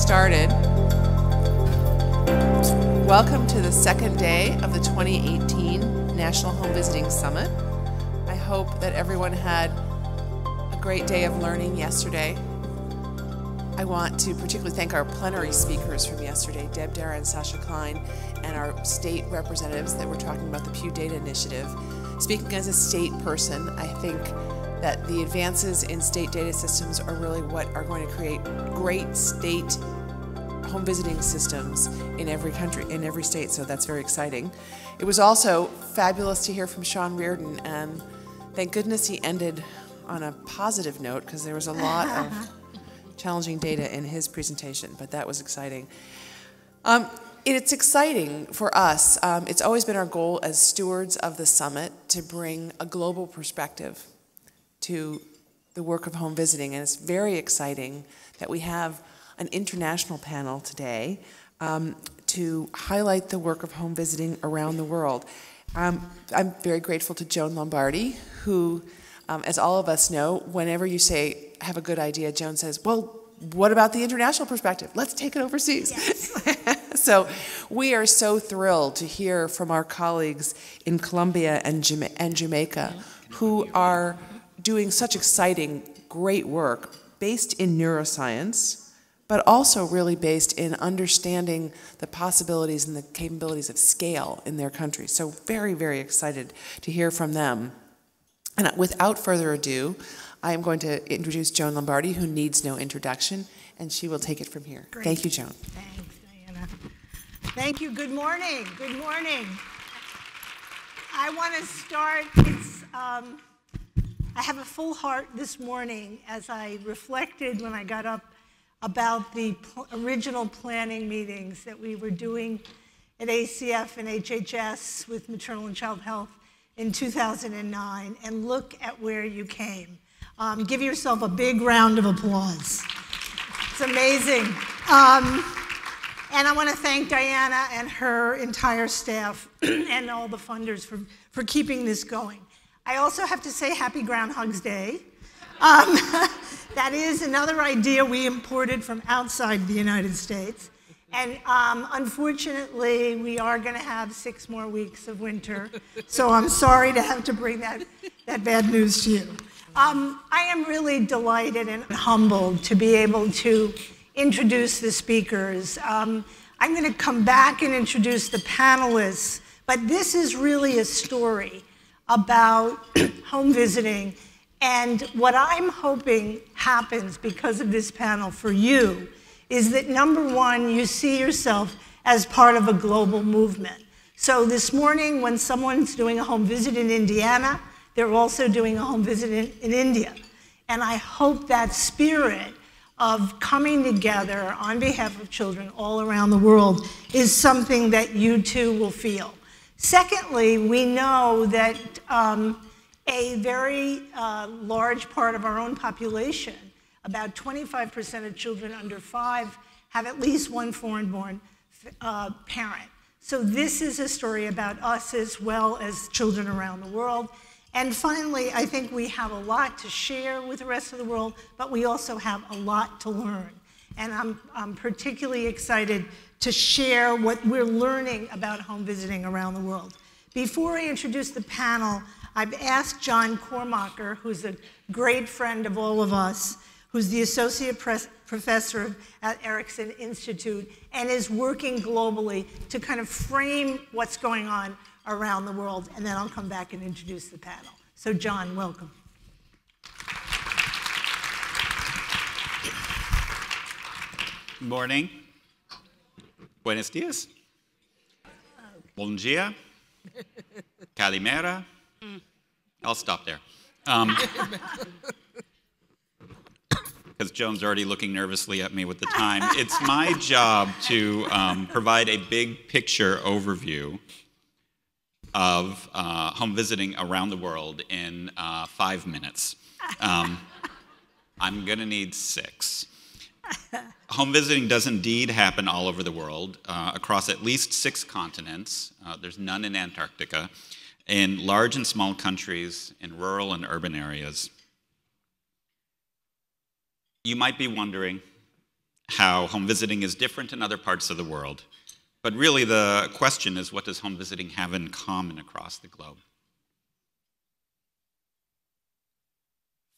started. Welcome to the second day of the 2018 National Home Visiting Summit. I hope that everyone had a great day of learning yesterday. I want to particularly thank our plenary speakers from yesterday, Deb Dara and Sasha Klein, and our state representatives that were talking about the Pew Data Initiative. Speaking as a state person, I think that the advances in state data systems are really what are going to create great state home visiting systems in every country, in every state, so that's very exciting. It was also fabulous to hear from Sean Reardon, and thank goodness he ended on a positive note because there was a lot of challenging data in his presentation, but that was exciting. It's exciting for us. It's always been our goal as stewards of the summit to bring a global perspective to the work of home visiting, and it's very exciting that we have an international panel today to highlight the work of home visiting around the world. I'm very grateful to Joan Lombardi, who, as all of us know, whenever you say, have a good idea, Joan says, well, what about the international perspective? Let's take it overseas. Yes. So we are so thrilled to hear from our colleagues in Colombia and Jamaica who are doing such exciting, great work based in neuroscience, but also really based in understanding the possibilities and the capabilities of scale in their country. So very, very excited to hear from them. And without further ado, I am going to introduce Joan Lombardi, who needs no introduction, and she will take it from here. Great. Thank you, Joan. Thanks, Diana. Thank you. Good morning. Good morning. I want to start. I have a full heart this morning as I reflected when I got up about the original planning meetings that we were doing at ACF and HHS with maternal and child health in 2009, and look at where you came. Give yourself a big round of applause. It's amazing. And I want to thank Diana and her entire staff and all the funders for keeping this going. I also have to say happy Groundhog's Day. That is another idea we imported from outside the United States. And unfortunately, we are going to have 6 more weeks of winter. So I'm sorry to have to bring that bad news to you. I am really delighted and humbled to be able to introduce the speakers. I'm going to come back and introduce the panelists, but this is really a story about home visiting, and what I'm hoping happens because of this panel for you is that, number one, you see yourself as part of a global movement. So this morning, when someone's doing a home visit in Indiana, they're also doing a home visit in India. And I hope that spirit of coming together on behalf of children all around the world is something that you too will feel. Secondly, we know that a very large part of our own population, about 25% of children under 5, have at least one foreign-born parent. So this is a story about us as well as children around the world. And finally, I think we have a lot to share with the rest of the world, but we also have a lot to learn. And I'm particularly excited to share what we're learning about home visiting around the world. Before I introduce the panel, I've asked John Cormacher, who's a great friend of all of us, who's the associate professor at Erickson Institute and is working globally to kind of frame what's going on around the world, and then I'll come back and introduce the panel. So John, welcome. Good morning. Buenos dias. Bon dia. Calimera. I'll stop there. Because Joan's already looking nervously at me with the time. It's my job to provide a big picture overview of home visiting around the world in 5 minutes. I'm going to need 6. Home visiting does indeed happen all over the world, across at least 6 continents. There's none in Antarctica, in large and small countries, in rural and urban areas. You might be wondering, how home visiting is different in other parts of the world. But really the question is, what does home visiting have in common across the globe?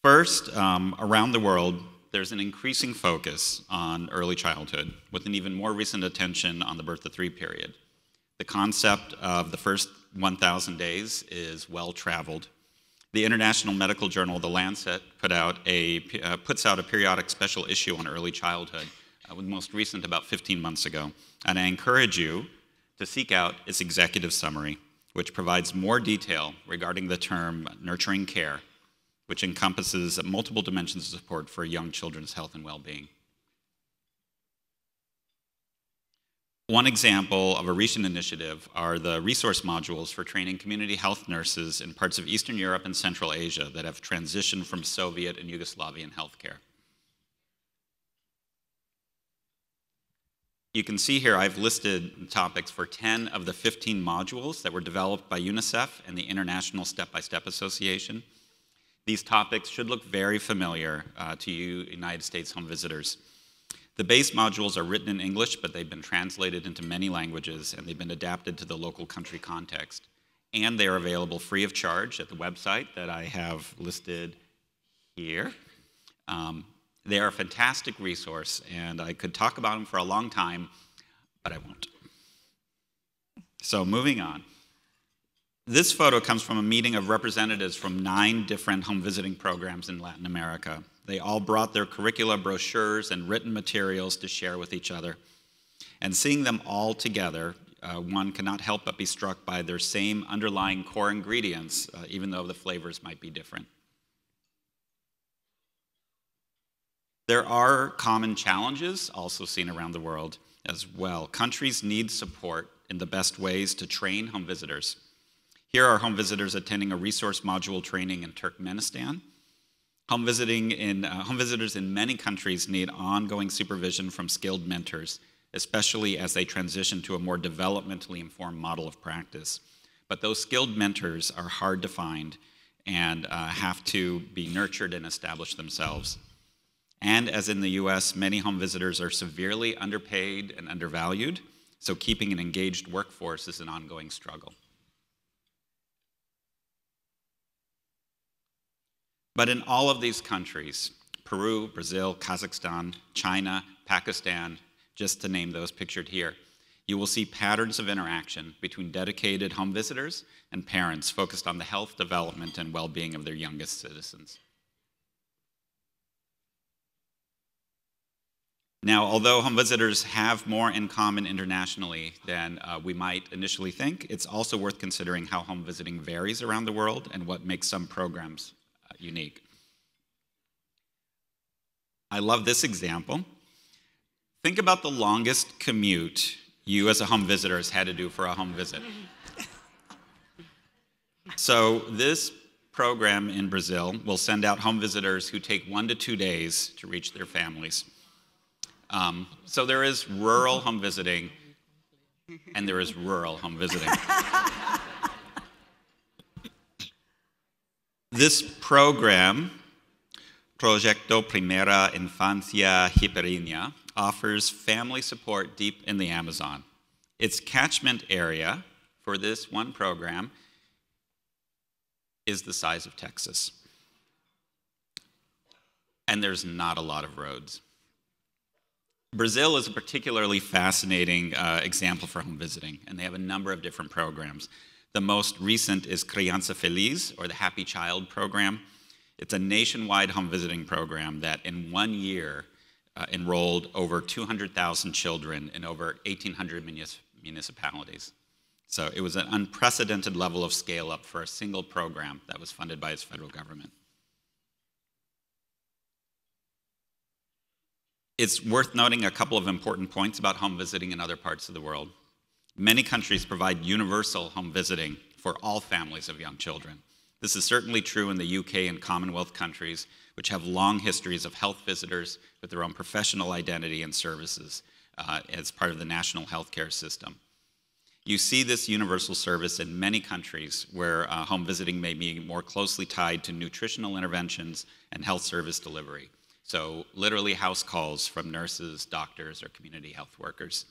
First, around the world, there's an increasing focus on early childhood, with an even more recent attention on the birth to 3 period. The concept of the first 1,000 days is well traveled. The international medical journal, the Lancet, puts out a periodic special issue on early childhood, with most recent about 15 months ago. And I encourage you to seek out its executive summary, which provides more detail regarding the term nurturing care, which encompasses multiple dimensions of support for young children's health and well-being. One example of a recent initiative are the resource modules for training community health nurses in parts of Eastern Europe and Central Asia that have transitioned from Soviet and Yugoslavian healthcare. You can see here I've listed topics for 10 of the 15 modules that were developed by UNICEF and the International Step-by-Step Association. These topics should look very familiar to you United States home visitors. The base modules are written in English, but they've been translated into many languages, and they've been adapted to the local country context. And they are available free of charge at the website that I have listed here. They are a fantastic resource, and I could talk about them for a long time, but I won't. So moving on. This photo comes from a meeting of representatives from 9 different home visiting programs in Latin America. They all brought their curricula, brochures, and written materials to share with each other. And seeing them all together, one cannot help but be struck by their same underlying core ingredients, even though the flavors might be different. There are common challenges also seen around the world as well. Countries need support in the best ways to train home visitors. Here are home visitors attending a resource module training in Turkmenistan. Home visitors in many countries need ongoing supervision from skilled mentors, especially as they transition to a more developmentally informed model of practice. But those skilled mentors are hard to find and have to be nurtured and establish themselves. And as in the US, many home visitors are severely underpaid and undervalued, so keeping an engaged workforce is an ongoing struggle. But in all of these countries, Peru, Brazil, Kazakhstan, China, Pakistan, just to name those pictured here, you will see patterns of interaction between dedicated home visitors and parents focused on the health, development, and well-being of their youngest citizens. Now, although home visitors have more in common internationally than we might initially think, it's also worth considering how home visiting varies around the world and what makes some programs unique. I love this example. Think about the longest commute you as a home visitor has had to do for a home visit. So this program in Brazil will send out home visitors who take 1 to 2 days to reach their families. So there is rural home visiting, and there is rural home visiting. This program, Proyecto Primera Infancia Ribeirinha, offers family support deep in the Amazon. Its catchment area for this one program is the size of Texas. And there's not a lot of roads. Brazil is a particularly fascinating example for home visiting, and they have a number of different programs. The most recent is Criança Feliz, or the Happy Child program. It's a nationwide home visiting program that in 1 year enrolled over 200,000 children in over 1,800 municipalities. So it was an unprecedented level of scale up for a single program that was funded by its federal government. It's worth noting a couple of important points about home visiting in other parts of the world. Many countries provide universal home visiting for all families of young children. This is certainly true in the UK and Commonwealth countries, which have long histories of health visitors with their own professional identity and services as part of the national healthcare system. You see this universal service in many countries where home visiting may be more closely tied to nutritional interventions and health service delivery. So literally house calls from nurses, doctors, or community health workers.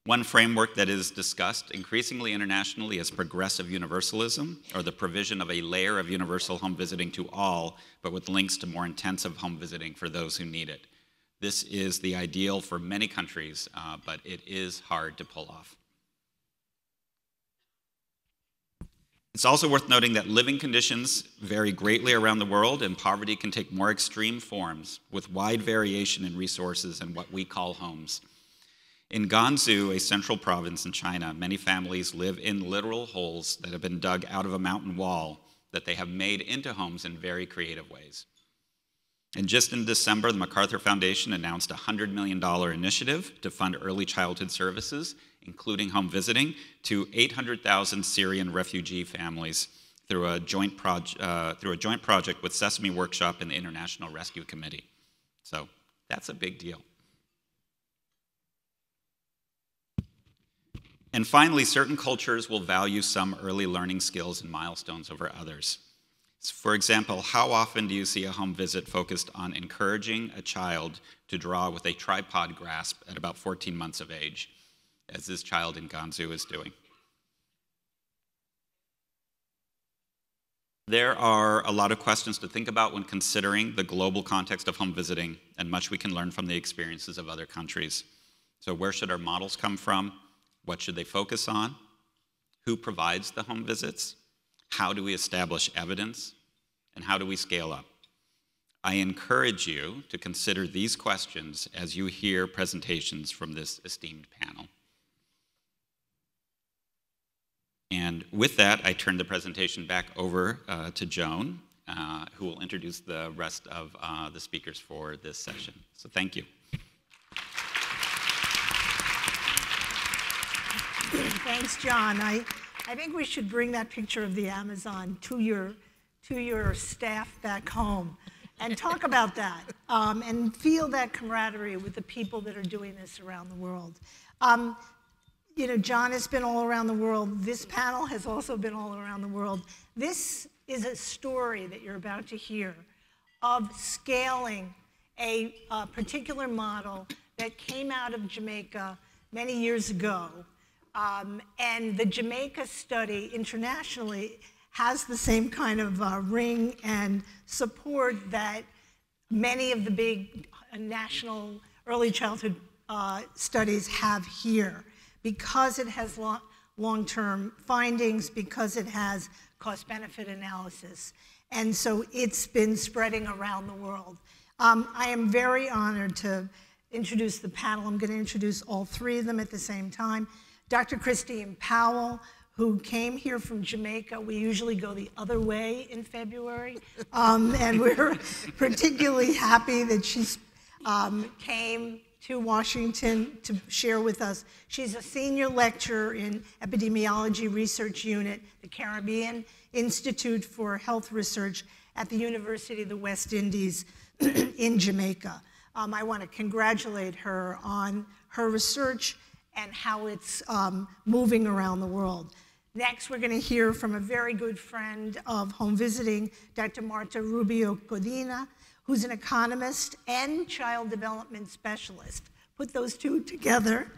One framework that is discussed increasingly internationally is progressive universalism, or the provision of a layer of universal home visiting to all, but with links to more intensive home visiting for those who need it. This is the ideal for many countries, but it is hard to pull off. It's also worth noting that living conditions vary greatly around the world, and poverty can take more extreme forms with wide variation in resources and what we call homes. In Gansu, a central province in China, many families live in literal holes that have been dug out of a mountain wall that they have made into homes in very creative ways. And just in December, the MacArthur Foundation announced a $100 million initiative to fund early childhood services, including home visiting, to 800,000 Syrian refugee families through a joint project with Sesame Workshop and the International Rescue Committee. So that's a big deal. And finally, certain cultures will value some early learning skills and milestones over others. For example, how often do you see a home visit focused on encouraging a child to draw with a tripod grasp at about 14 months of age, as this child in Gansu is doing? There are a lot of questions to think about when considering the global context of home visiting, and much we can learn from the experiences of other countries. So where should our models come from? What should they focus on? Who provides the home visits? How do we establish evidence? And how do we scale up? I encourage you to consider these questions as you hear presentations from this esteemed panel. And with that, I turn the presentation back over to Joan, who will introduce the rest of the speakers for this session. So thank you. Thanks, John. I think we should bring that picture of the Amazon to your staff back home and talk about that and feel that camaraderie with the people that are doing this around the world. You know, John has been all around the world. This panel has also been all around the world. This is a story that you're about to hear of scaling a particular model that came out of Jamaica many years ago. And the Jamaica study internationally has the same kind of ring and support that many of the big national early childhood studies have here, because it has long-term findings, because it has cost-benefit analysis. And so it's been spreading around the world. I am very honored to introduce the panel. I'm going to introduce all three of them at the same time. Dr. Christine Powell, who came here from Jamaica. We usually go the other way in February. And we're particularly happy that she came to Washington to share with us. She's a senior lecturer in Epidemiology Research Unit, the Caribbean Institute for Health Research at the University of the West Indies in Jamaica. I want to congratulate her on her research and how it's moving around the world. Next, we're going to hear from a very good friend of home visiting, Dr. Marta Rubio Codina, who's an economist and child development specialist. Put those two together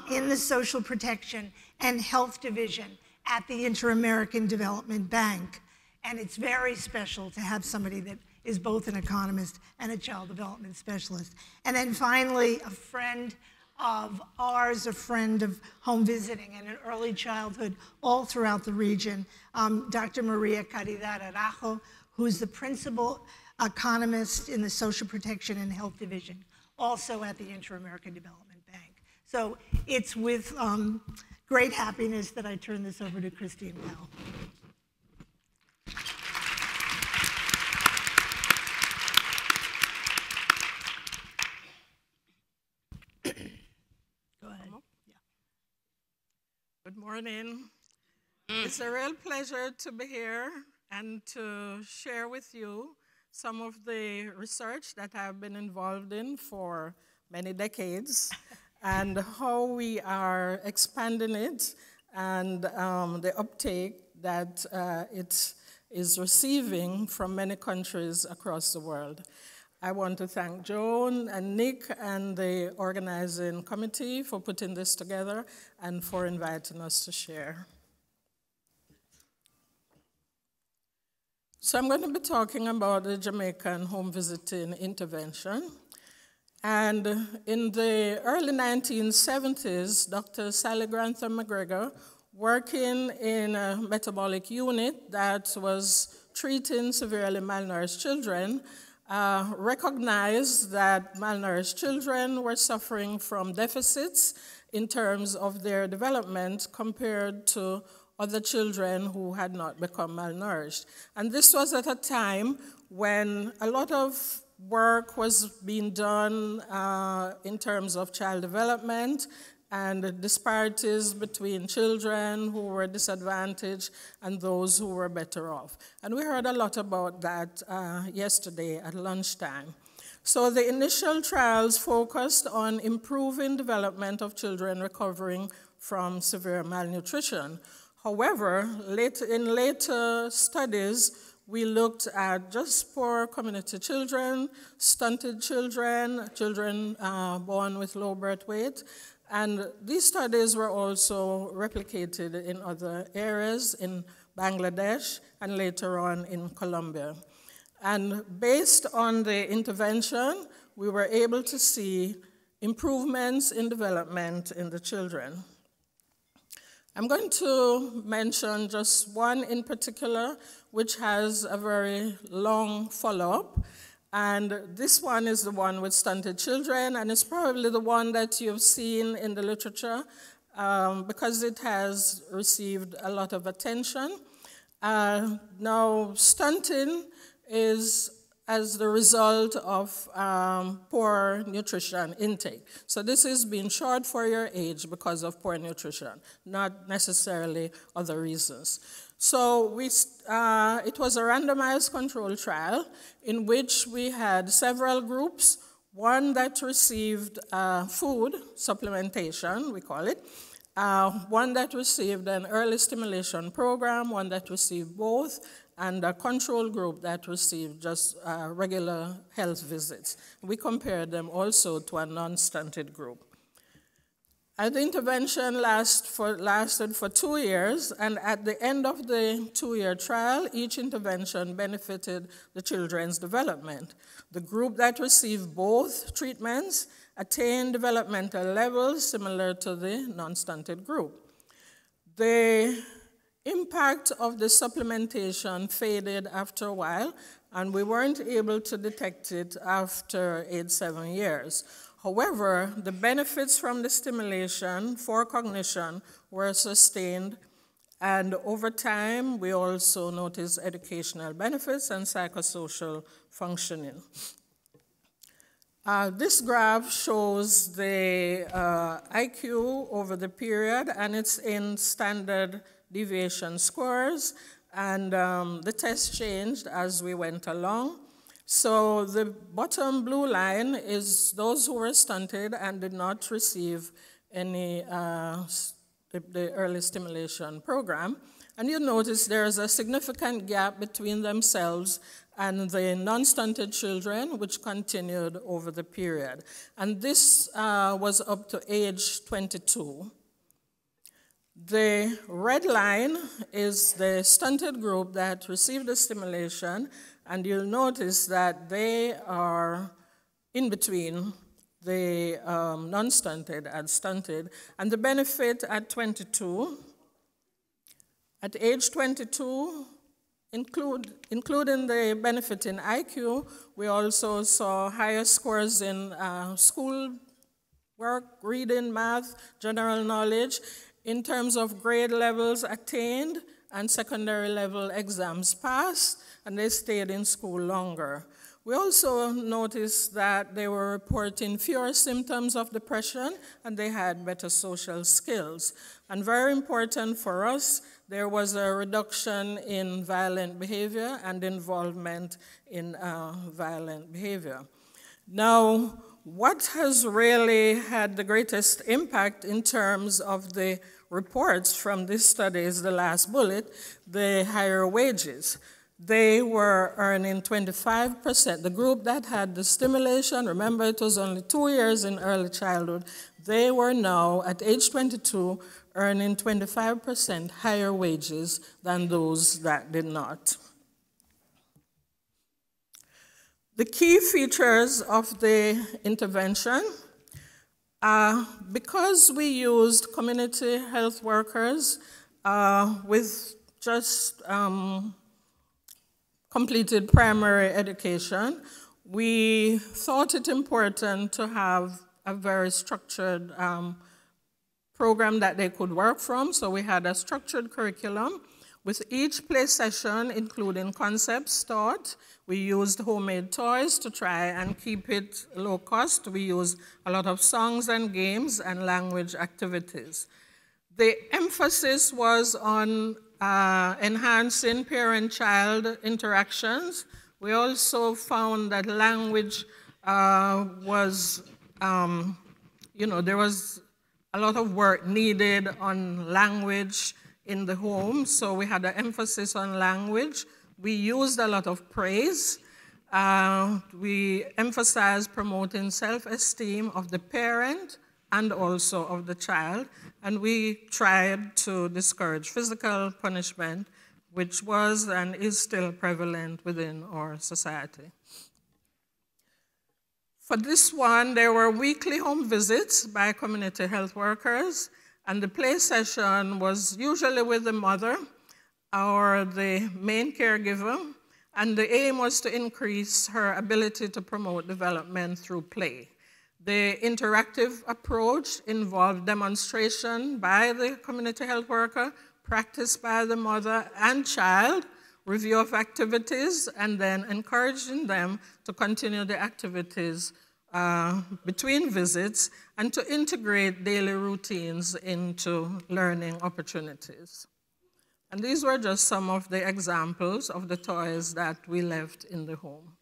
in the Social Protection and Health Division at the Inter-American Development Bank. And it's very special to have somebody that is both an economist and a child development specialist. And then finally, a friend of ours, a friend of home visiting and in early childhood all throughout the region, Dr. Maria Caridad Arajo, who's the principal economist in the Social Protection and Health Division, also at the Inter-American Development Bank. So it's with great happiness that I turn this over to Christine Powell. Good morning. It's a real pleasure to be here and to share with you some of the research that I've been involved in for many decades and how we are expanding it and the uptake that it is receiving from many countries across the world. I want to thank Joan and Nick and the organizing committee for putting this together and for inviting us to share. So I'm going to be talking about the Jamaican home visiting intervention. And in the early 1970s, Dr. Sally Grantham McGregor, working in a metabolic unit that was treating severely malnourished children, recognized that malnourished children were suffering from deficits in terms of their development compared to other children who had not become malnourished. And this was at a time when a lot of work was being done in terms of child development and the disparities between children who were disadvantaged and those who were better off. And we heard a lot about that yesterday at lunchtime. So the initial trials focused on improving development of children recovering from severe malnutrition. However, in later studies, we looked at just poor community children, stunted children, children born with low birth weight, and these studies were also replicated in other areas in Bangladesh and later on in Colombia. And based on the intervention, we were able to see improvements in development in the children. I'm going to mention just one in particular, which has a very long follow-up. And this one is the one with stunted children, and it's probably the one that you've seen in the literature because it has received a lot of attention. Now, stunting is as the result of poor nutrition intake. So this is being short for your age because of poor nutrition, not necessarily other reasons. So it was a randomized control trial in which we had several groups, one that received food supplementation, we call it, one that received an early stimulation program, one that received both, and a control group that received just regular health visits. We compared them also to a non-stunted group. And the intervention lasted for 2 years, and at the end of the 2-year trial, each intervention benefited the children's development. The group that received both treatments attained developmental levels similar to the non-stunted group. The impact of the supplementation faded after a while, and we weren't able to detect it after age 7 years. However, the benefits from the stimulation for cognition were sustained, and over time, we also noticed educational benefits and psychosocial functioning. This graph shows the IQ over the period, and it's in standard deviation scores, and the test changed as we went along. So the bottom blue line is those who were stunted and did not receive any the early stimulation program. And you'll notice there's a significant gap between themselves and the non-stunted children, which continued over the period. And this was up to age 22. The red line is the stunted group that received the stimulation, and you'll notice that they are in between the non-stunted and stunted. And the benefit at 22, at age 22, including the benefit in IQ, we also saw higher scores in school work, reading, math, general knowledge, in terms of grade levels attained and secondary level exams passed, and they stayed in school longer. We also noticed that they were reporting fewer symptoms of depression, and they had better social skills. And very important for us, there was a reduction in violent behavior and involvement in violent behavior. Now, what has really had the greatest impact in terms of the reports from this study is the last bullet, the higher wages. they were earning 25%. The group that had the stimulation, remember it was only 2 years in early childhood, they were now at age 22 earning 25% higher wages than those that did not. The key features of the intervention, because we used community health workers with just completed primary education, we thought it important to have a very structured program that they could work from. So we had a structured curriculum with each play session, including concepts taught. We used homemade toys to try and keep it low cost. We used a lot of songs and games and language activities. The emphasis was on enhancing parent-child interactions. We also found that language was, there was a lot of work needed on language in the home, so we had an emphasis on language. We used a lot of praise. We emphasized promoting self-esteem of the parent and also of the child, and we tried to discourage physical punishment, which was and is still prevalent within our society. For this one, there were weekly home visits by community health workers, and the play session was usually with the mother or the main caregiver, and the aim was to increase her ability to promote development through play. The interactive approach involved demonstration by the community health worker, practice by the mother and child, review of activities, and then encouraging them to continue the activities between visits and to integrate daily routines into learning opportunities. And these were just some of the examples of the toys that we left in the home.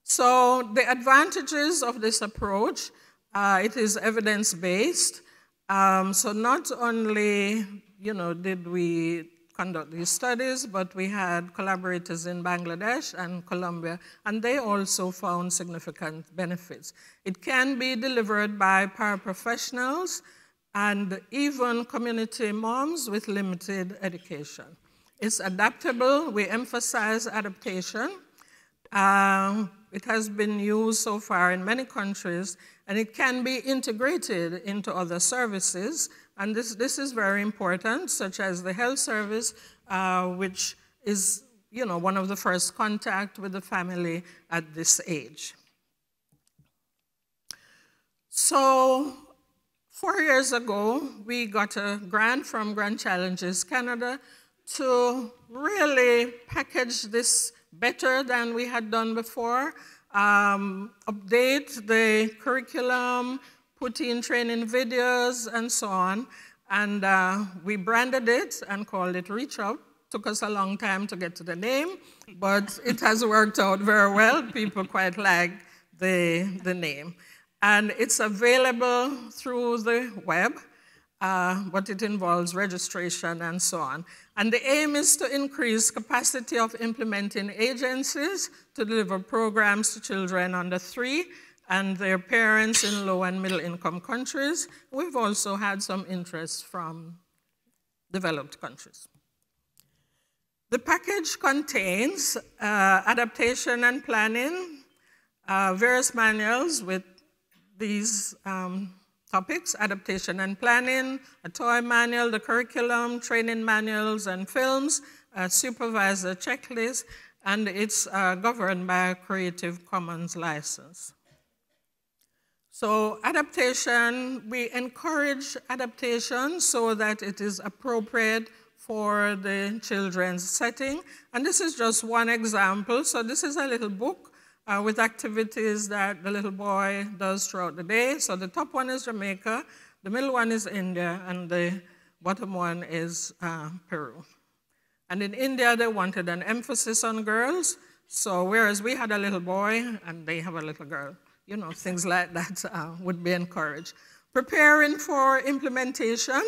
So the advantages of this approach, it is evidence-based. So not only, did we conduct these studies, but we had collaborators in Bangladesh and Colombia, and they also found significant benefits. It can be delivered by paraprofessionals and even community moms with limited education. It's adaptable. We emphasize adaptation. It has been used so far in many countries, and it can be integrated into other services. And this is very important, such as the health service, which is one of the first contact with the family at this age. So 4 years ago, we got a grant from Grand Challenges Canada to really package this better than we had done before, update the curriculum, put in training videos and so on, and we branded it and called it Reach Up. Took us a long time to get to the name, but it has worked out very well. People quite like the name. And it's available through the web, but it involves registration and so on. And the aim is to increase capacity of implementing agencies to deliver programs to children under 3 and their parents in low and middle income countries. We've also had some interest from developed countries. The package contains adaptation and planning, various manuals with these topics, adaptation and planning, a toy manual, the curriculum, training manuals and films, a supervisor checklist, and it's governed by a Creative Commons license. So adaptation, we encourage adaptation so that it is appropriate for the children's setting. And this is just one example. So this is a little book with activities that the little boy does throughout the day. So the top one is Jamaica, the middle one is India, and the bottom one is Peru. And in India, they wanted an emphasis on girls. So whereas we had a little boy and they have a little girl, things like that would be encouraged. Preparing for implementation.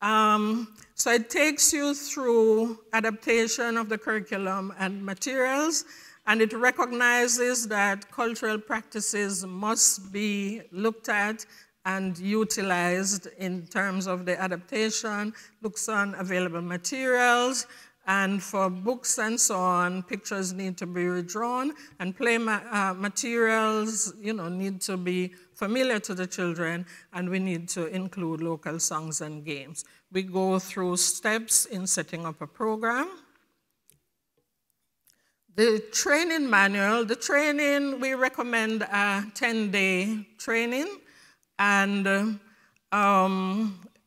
So it takes you through adaptation of the curriculum and materials, and it recognizes that cultural practices must be looked at and utilized in terms of the adaptation, looks on available materials, and for books and so on, pictures need to be redrawn, and play materials, need to be familiar to the children, and we need to include local songs and games. We go through steps in setting up a program. The training manual, we recommend a 10-day training, and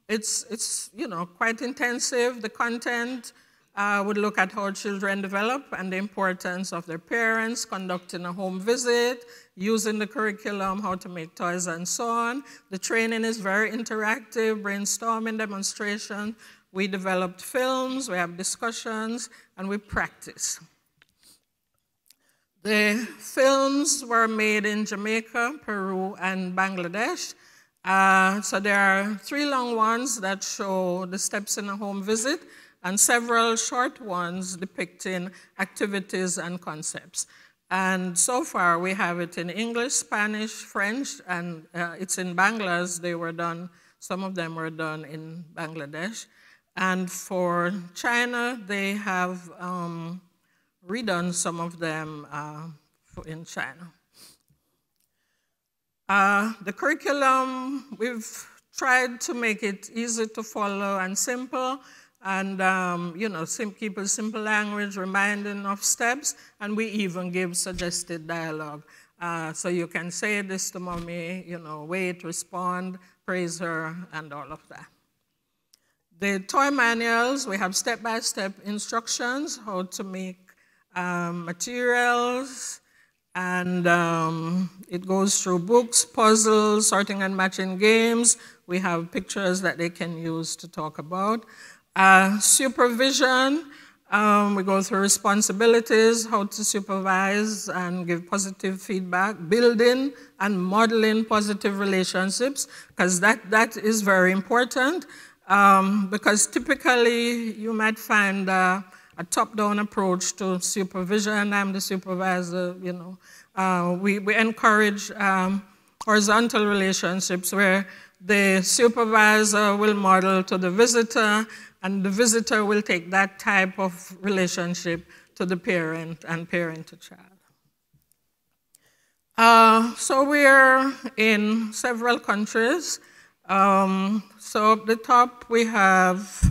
it's quite intensive. The content would look at how children develop and the importance of their parents, conducting a home visit, using the curriculum, how to make toys, and so on. The training is very interactive, brainstorming, demonstration. We developed films, we have discussions, and we practice. The films were made in Jamaica, Peru, and Bangladesh. So there are 3 long ones that show the steps in a home visit, and several short ones depicting activities and concepts. And so far, we have it in English, Spanish, French, and it's in Bangladesh. Some of them were done in Bangladesh. And for China, they have redone some of them in China. The curriculum, we've tried to make it easy to follow and simple, and keep a simple language, reminding of steps, and we even give suggested dialogue. So you can say this to mommy, wait, respond, praise her, and all of that. The toy manuals, we have step-by-step instructions, how to make materials, and it goes through books, puzzles, sorting and matching games. We have pictures that they can use to talk about. Supervision, we go through responsibilities, how to supervise and give positive feedback, building and modeling positive relationships, because that is very important, because typically you might find a top-down approach to supervision. I'm the supervisor, We encourage horizontal relationships where the supervisor will model to the visitor, and the visitor will take that type of relationship to the parent and parent to child. So we're in several countries. So up the top we have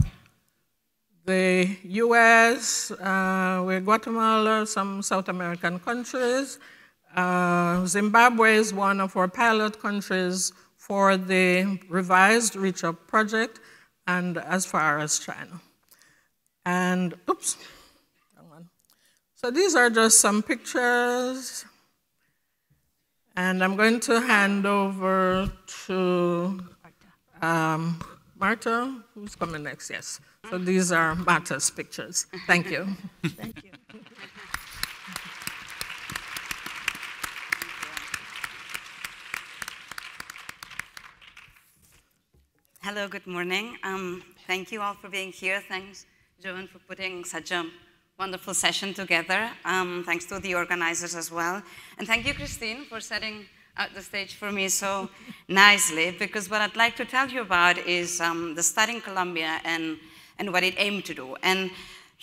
the US, we're Guatemala, some South American countries. Zimbabwe is one of our pilot countries for the revised Reach Up project, and as far as China. And, oops, hang on. So these are just some pictures. And I'm going to hand over to Marta, who's coming next, yes. So these are Marta's pictures. Thank you. Thank you. Hello, good morning. Thank you all for being here. Thanks, Joan, for putting such a wonderful session together. Thanks to the organizers as well. And thank you, Christine, for setting out the stage for me so nicely, because what I'd like to tell you about is the study in Colombia and what it aimed to do. And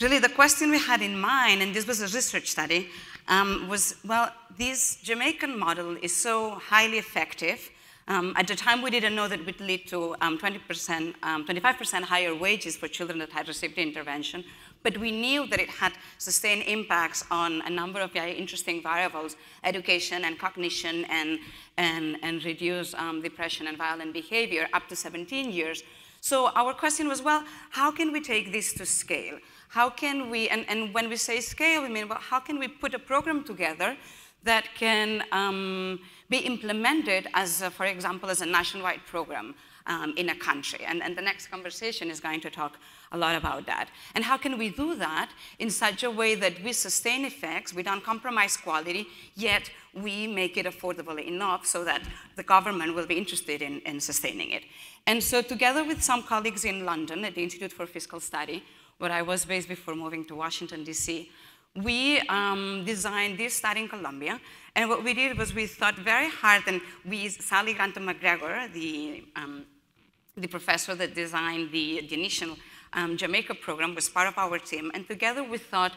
really the question we had in mind, and this was a research study, was, well, this Jamaican model is so highly effective. At the time, we didn't know that it would lead to 25% higher wages for children that had received the intervention, but we knew that it had sustained impacts on a number of very interesting variables, education and cognition, and reduce depression and violent behavior up to 17 years. So our question was, well, how can we take this to scale? How can we, and when we say scale, we mean, well, how can we put a program together that can be implemented as, for example, as a nationwide program in a country. And the next conversation is going to talk a lot about that. And how can we do that in such a way that we sustain effects, we don't compromise quality, yet we make it affordable enough so that the government will be interested in sustaining it. And so together with some colleagues in London at the Institute for Fiscal Study, where I was based before moving to Washington, DC, we designed this study in Colombia. And what we did was we thought very hard, and Sally Grantham McGregor, the professor that designed the initial Jamaica program, was part of our team. And together we thought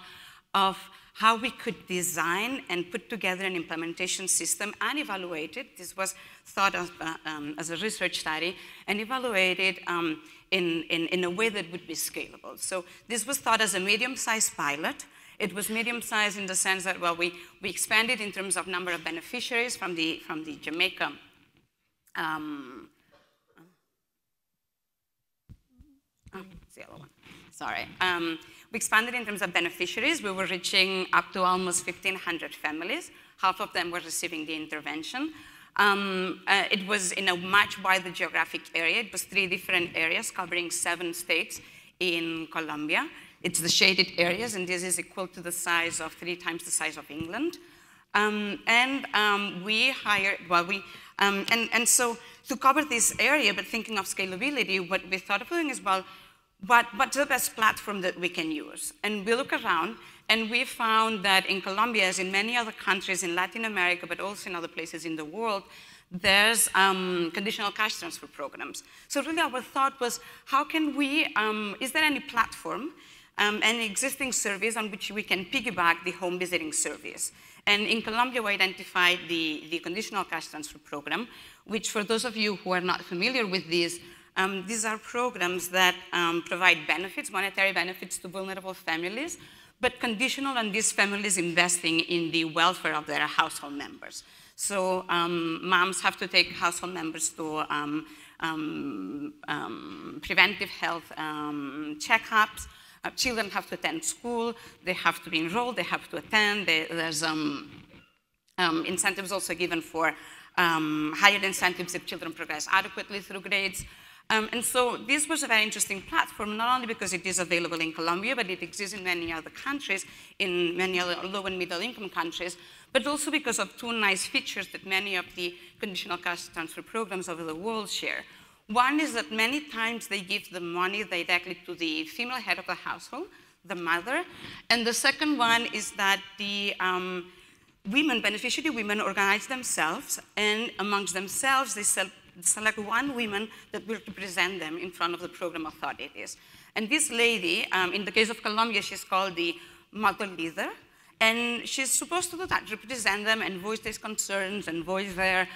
of how we could design and put together an implementation system and evaluate it. This was thought of as a research study and evaluated in a way that would be scalable. So this was thought as a medium-sized pilot. It was medium-sized in the sense that, well, we expanded in terms of number of beneficiaries from the Jamaica it's the yellow one. Sorry. We expanded in terms of beneficiaries. We were reaching up to almost 1,500 families. Half of them were receiving the intervention. It was in a much wider geographic area. It was 3 different areas covering 7 states in Colombia. It's the shaded areas, and this is equal to the size of 3 times the size of England. We hired, well, and so to cover this area, but thinking of scalability, what we thought of doing is, well, what's the best platform that we can use? And we look around, and we found that in Colombia, as in many other countries in Latin America, but also in other places in the world, there's conditional cash transfer programs. So really our thought was, how can we, is there any platform, any existing service on which we can piggyback the home visiting service? And in Colombia, we identified the conditional cash transfer program, which for those of you who are not familiar with these are programs that provide benefits, monetary benefits to vulnerable families, but conditional on these families investing in the welfare of their household members. So moms have to take household members to preventive health checkups. Children have to attend school. They have to be enrolled. They have to attend. There's incentives also given for higher incentives if children progress adequately through grades. And so this was a very interesting platform, not only because it is available in Colombia, but it exists in many other countries, in many other low and middle income countries, but also because of 2 nice features that many of the conditional cash transfer programs over the world share. One is that many times they give the money directly to the female head of the household, the mother. And the second one is that the beneficiary women organize themselves, and amongst themselves, they select one woman that will represent them in front of the program authorities. And this lady, in the case of Colombia, she's called the mother leader. And she's supposed to do that, represent them and voice their concerns and voice their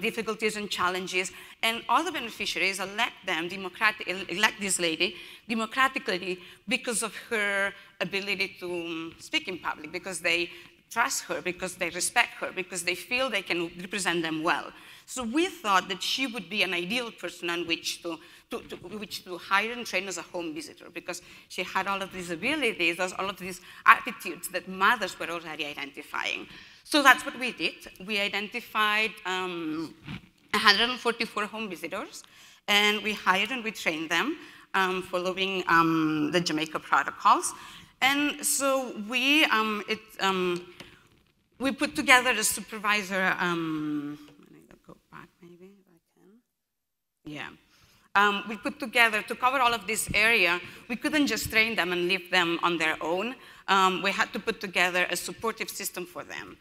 difficulties and challenges. And all the beneficiaries elect this lady democratically because of her ability to speak in public, because they trust her, because they respect her, because they feel they can represent them well. So we thought that she would be an ideal person on which to hire and train as a home visitor, because she had all of these abilities, all of these attitudes that mothers were already identifying. So that's what we did. We identified 144 home visitors, and we hired and we trained them following the Jamaica protocols. And so we put together a supervisor. Go back, maybe, if I can. Yeah. We put together, to cover all of this area, we couldn't just train them and leave them on their own. We had to put together a supportive system for them.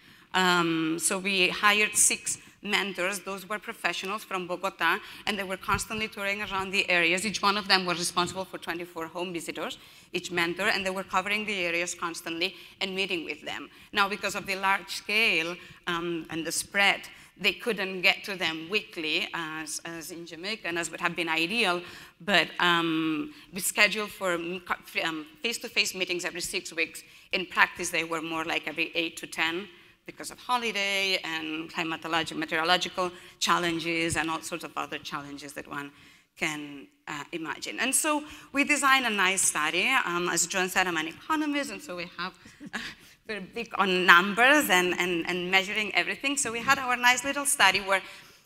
So we hired 6 mentors. Those were professionals from Bogota, and they were constantly touring around the areas. Each one of them was responsible for 24 home visitors, each mentor, and they were covering the areas constantly and meeting with them. Now, because of the large scale and the spread, they couldn't get to them weekly as in Jamaica, and as would have been ideal, but we scheduled for face-to-face meetings every 6 weeks. In practice, they were more like every 8 to 10 because of holiday and meteorological challenges and all sorts of other challenges that one imagine. And so we designed a nice study. As John said, I'm an economist, and so we have very big on numbers and measuring everything. So we had our nice little study where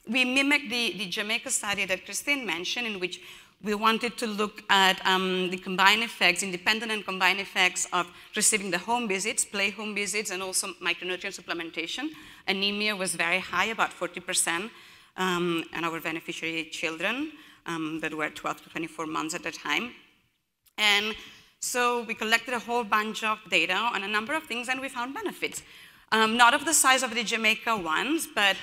we mimicked the Jamaica study that Christine mentioned, in which we wanted to look at the combined effects, independent and combined effects of receiving the home visits, play home visits, and also micronutrient supplementation. Anemia was very high, about 40%, in our beneficiary children that were 12 to 24 months at the time. And so we collected a whole bunch of data on a number of things, and we found benefits. Not of the size of the Jamaica ones, but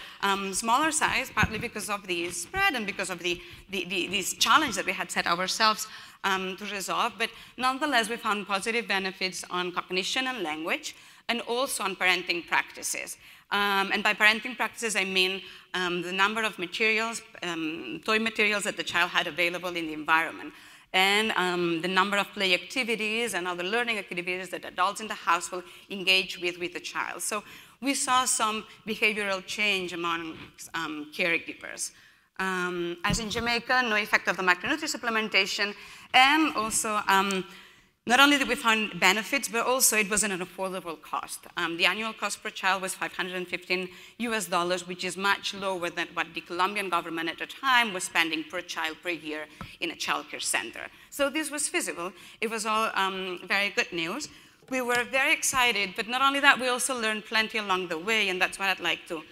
smaller size, partly because of the spread and because of this challenge that we had set ourselves to resolve. But nonetheless, we found positive benefits on cognition and language, and also on parenting practices. And by parenting practices, I mean the number of materials, toy materials that the child had available in the environment, and the number of play activities and other learning activities that adults in the household engage with the child. So we saw some behavioral change among caregivers. As in Jamaica, no effect of the micronutrient supplementation, and also not only did we find benefits, but also it was at an affordable cost. The annual cost per child was $515 US, which is much lower than what the Colombian government at the time was spending per child per year in a child care center. So this was feasible. It was all very good news. We were very excited, but not only that, we also learned plenty along the way, and that's what I'd like to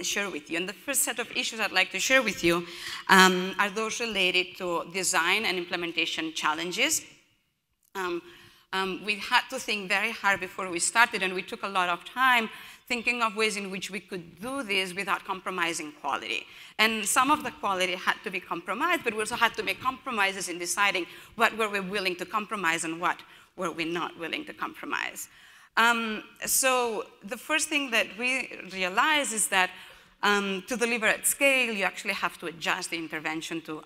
share with you. And the first set of issues I'd like to share with you are those related to design and implementation challenges. We had to think very hard before we started, and we took a lot of time thinking of ways in which we could do this without compromising quality. And some of the quality had to be compromised, but we also had to make compromises in deciding what were we willing to compromise and what were we not willing to compromise. So the first thing that we realized is that to deliver at scale, you actually have to adjust the intervention to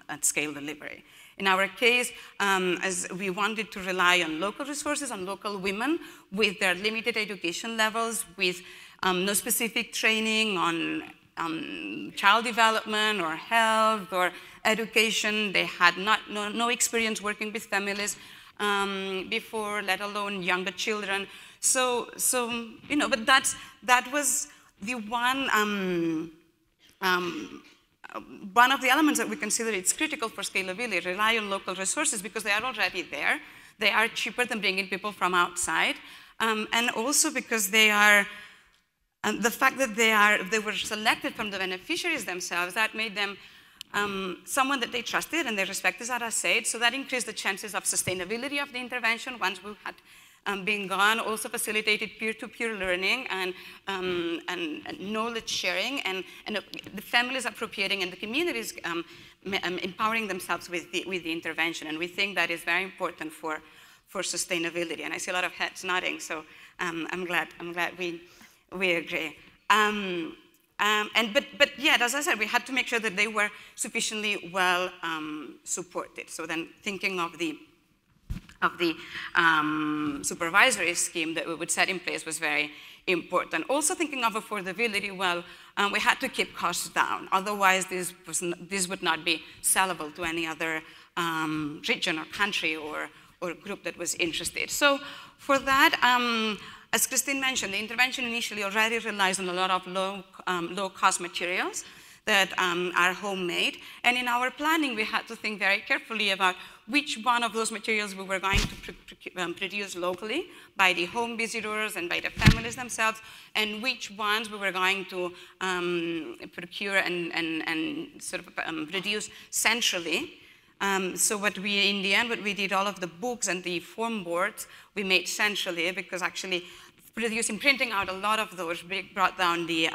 at scale delivery. In our case, as we wanted to rely on local resources, on local women with their limited education levels, with no specific training on child development or health or education. They had no experience working with families before, let alone younger children. So you know, but that was the one of the elements that we consider it's critical for scalability, rely on local resources because they are already there. They are cheaper than bringing people from outside. And also because they are, the fact that they were selected from the beneficiaries themselves, that made them someone that they trusted and they respected, as I said, so that increased the chances of sustainability of the intervention once we had been gone, also facilitated peer-to-peer learning and knowledge sharing, and the families appropriating and the communities empowering themselves with the intervention. And we think that is very important for sustainability. And I see a lot of heads nodding, so I'm glad we agree. But yeah, as I said, we had to make sure that they were sufficiently well supported. So then thinking of the supervisory scheme that we would set in place was very important. Also thinking of affordability, well, we had to keep costs down. Otherwise, this would not be sellable to any other region or country or group that was interested. So for that, as Christine mentioned, the intervention initially already relies on a lot of low-cost materials that are homemade. And in our planning, we had to think very carefully about which one of those materials we were going to produce locally by the home visitors and by the families themselves, and which ones we were going to procure and sort of produce centrally. So in the end, what we did, all of the books and the form boards, we made centrally, because actually printing out a lot of those brought down the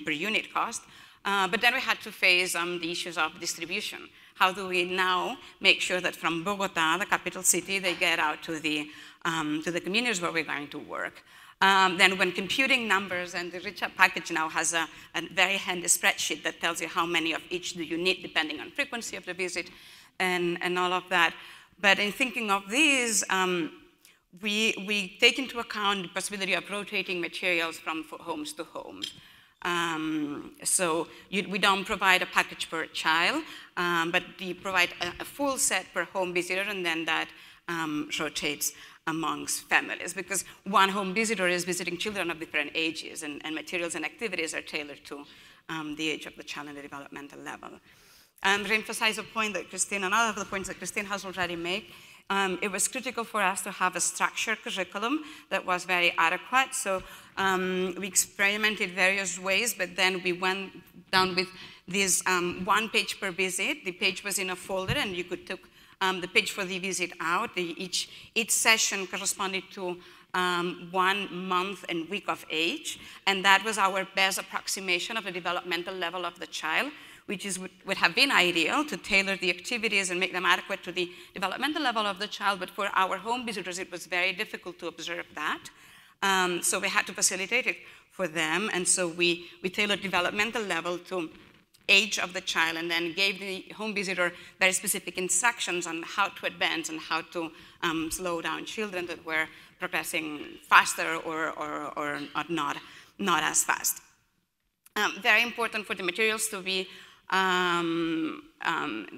per unit cost. But then we had to face the issues of distribution. How do we now make sure that from Bogota, the capital city, they get out to the communities where we're going to work? Then when computing numbers, and the Richard package now has a very handy spreadsheet that tells you how many of each do you need depending on frequency of the visit and all of that. But in thinking of these, we take into account the possibility of rotating materials from homes to homes. We don't provide a package per child, but we provide a full set per home visitor, and then that rotates amongst families, because one home visitor is visiting children of different ages, and materials and activities are tailored to the age of the child and the developmental level. And to emphasize a point that Christine, another of the points that Christine has already made, it was critical for us to have a structured curriculum that was very adequate. So we experimented various ways, but then we went down with this 1 page per visit. The page was in a folder, and you could take the page for the visit out. Each session corresponded to 1 month and week of age, and that was our best approximation of the developmental level of the child, which would have been ideal to tailor the activities and make them adequate to the developmental level of the child, but for our home visitors, it was very difficult to observe that. So we had to facilitate it for them, and so we tailored developmental level to age of the child, and then gave the home visitor very specific instructions on how to advance and how to slow down children that were progressing faster or not as fast. Very important for the materials to be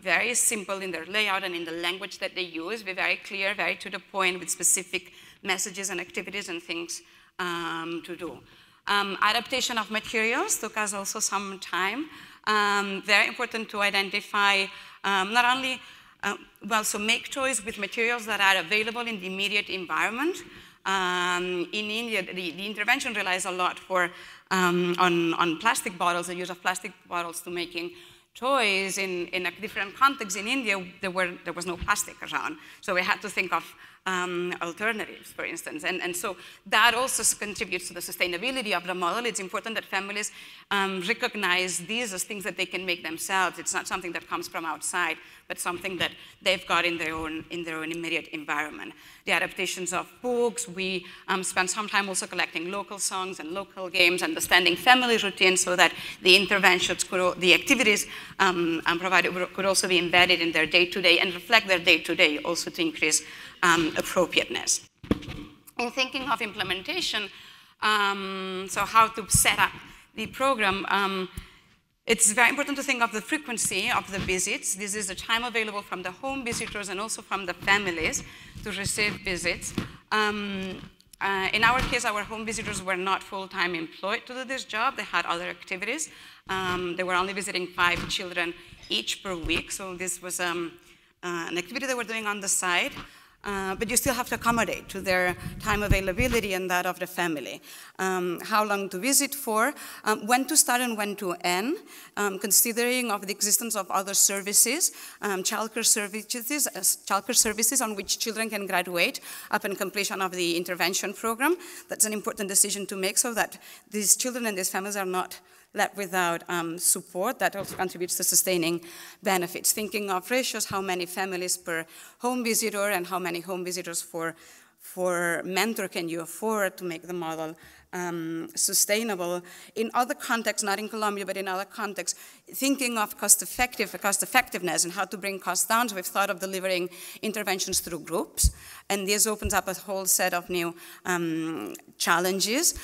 very simple in their layout and in the language that they use, be very clear, very to the point, with specific messages and activities and things to do. Adaptation of materials took us also some time. Very important to identify not only, so make choice with materials that are available in the immediate environment. In India, the intervention relies a lot on plastic bottles, the use of plastic bottles to making toys. In a different context in India, there was no plastic around. So we had to think of alternatives, for instance. And so that also contributes to the sustainability of the model. It's important that families recognize these as things that they can make themselves. It's not something that comes from outside, but something that they've got in their own immediate environment. The adaptations of books, we spent some time also collecting local songs and local games, understanding family routines, so that the interventions, the activities provided could also be embedded in their day-to-day and reflect their day-to-day, also to increase appropriateness. In thinking of implementation, so how to set up the program, it's very important to think of the frequency of the visits. This is the time available from the home visitors and also from the families to receive visits. In our case, our home visitors were not full-time employed to do this job. They had other activities. They were only visiting 5 children each per week, so this was an activity they were doing on the side. But you still have to accommodate to their time availability and that of the family. How long to visit for, when to start and when to end, considering of the existence of other services, childcare services on which children can graduate upon completion of the intervention program. That's an important decision to make, so that these children and these families are not left without support. That also contributes to sustaining benefits. Thinking of ratios, how many families per home visitor and how many home visitors for mentor can you afford to make the model sustainable. In other contexts, not in Colombia, but in other contexts, thinking of cost effectiveness and how to bring costs down. So we've thought of delivering interventions through groups, and this opens up a whole set of new challenges.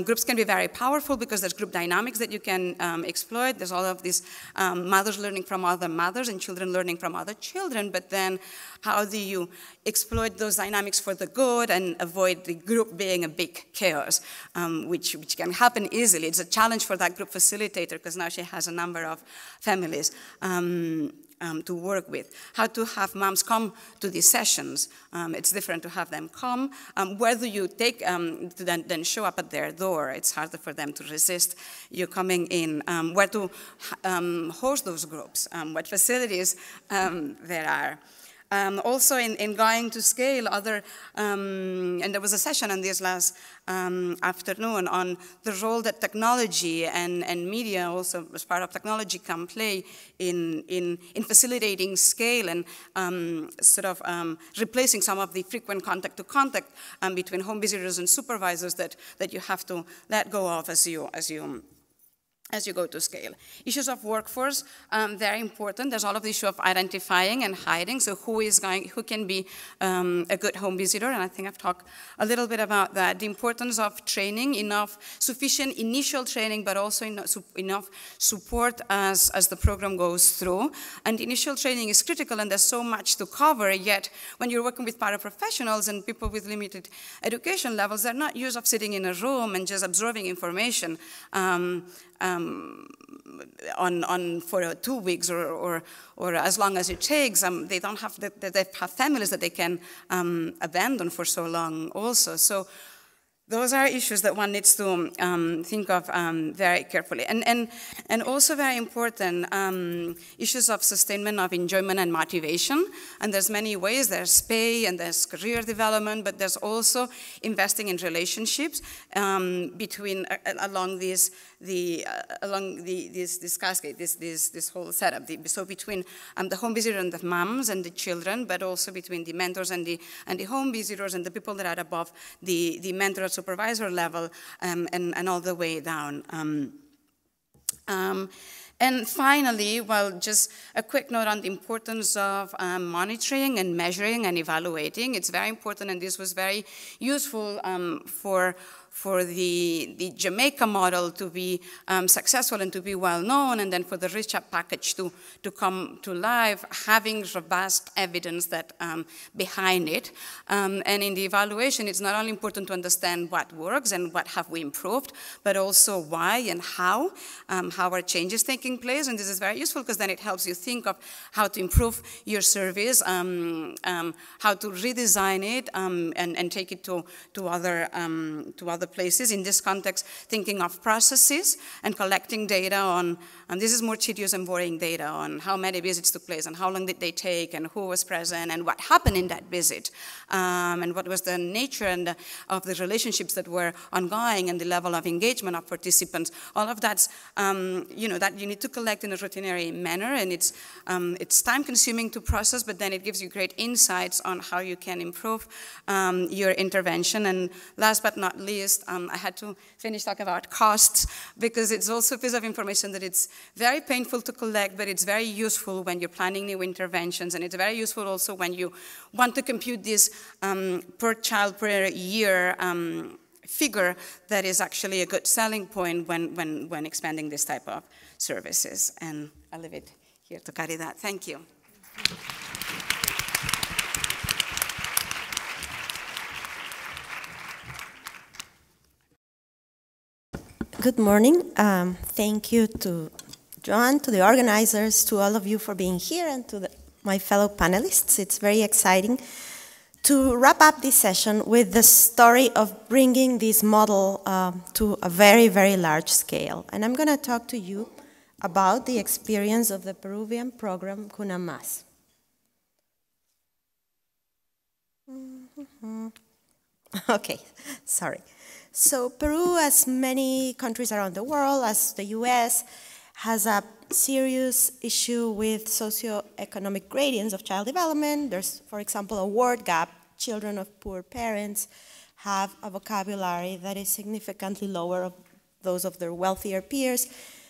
Groups can be very powerful because there's group dynamics that you can exploit. There's all of these mothers learning from other mothers and children learning from other children, but then how do you exploit those dynamics for the good and avoid the group being a big chaos, which can happen easily. It's a challenge for that group facilitator, because now she has a number of families to work with. How to have moms come to these sessions. It's different to have them come. Where do you take, to then show up at their door? It's harder for them to resist you coming in. Where to host those groups? What facilities there are. Also in going to scale, and there was a session on this last afternoon on the role that technology and media, also as part of technology, can play in facilitating scale and replacing some of the frequent contact-to-contact between home visitors and supervisors that you have to let go of as you as you go to scale. Issues of workforce, very important. There's all of the issue of identifying and hiding, so who can be a good home visitor, and I think I've talked a little bit about that. The importance of training, sufficient initial training, but also enough support as the program goes through. And initial training is critical, and there's so much to cover, yet when you're working with paraprofessionals and people with limited education levels, they're not used of sitting in a room and just absorbing information for 2 weeks or as long as it takes. They don't have they have families that they can abandon for so long also. So those are issues that one needs to think of very carefully. And also very important, issues of sustainment of enjoyment and motivation. And there's many ways. There's pay and there's career development, but there's also investing in relationships along this cascade, this whole setup. So between the home visitor and the moms and the children, but also between the mentors and the home visitors and the people that are above the mentor supervisor level, and all the way down. And finally, well, just a quick note on the importance of monitoring and measuring and evaluating. It's very important, and this was very useful for the Jamaica model to be successful and to be well known, and then for the RICHA package to come to life, having robust evidence that behind it. And in the evaluation, it's not only important to understand what works and what have we improved, but also why and how are changes taking place. And this is very useful because then it helps you think of how to improve your service, how to redesign it, and take it to other places. In this context, thinking of processes and collecting data on, and this is more tedious and boring data on how many visits took place and how long did they take and who was present and what happened in that visit, and what was the nature of the relationships that were ongoing and the level of engagement of participants. All of that's, that you need to collect in a routinary manner, and it's time-consuming to process, but then it gives you great insights on how you can improve your intervention. And last but not least, I had to finish talking about costs, because it's also a piece of information that it's very painful to collect, but it's very useful when you're planning new interventions, and it's very useful also when you want to compute this per child per year figure that is actually a good selling point when expanding this type of services. And I'll leave it here to carry that. Thank you. Good morning. Thank you to John, to the organizers, to all of you for being here, and to my fellow panelists. It's very exciting to wrap up this session with the story of bringing this model to a very, very large scale. And I'm going to talk to you about the experience of the Peruvian program Cuna Más. Okay, sorry. So Peru, as many countries around the world, as the US, has a serious issue with socioeconomic gradients of child development. There's, for example, a word gap. Children of poor parents have a vocabulary that is significantly lower than those of their wealthier peers.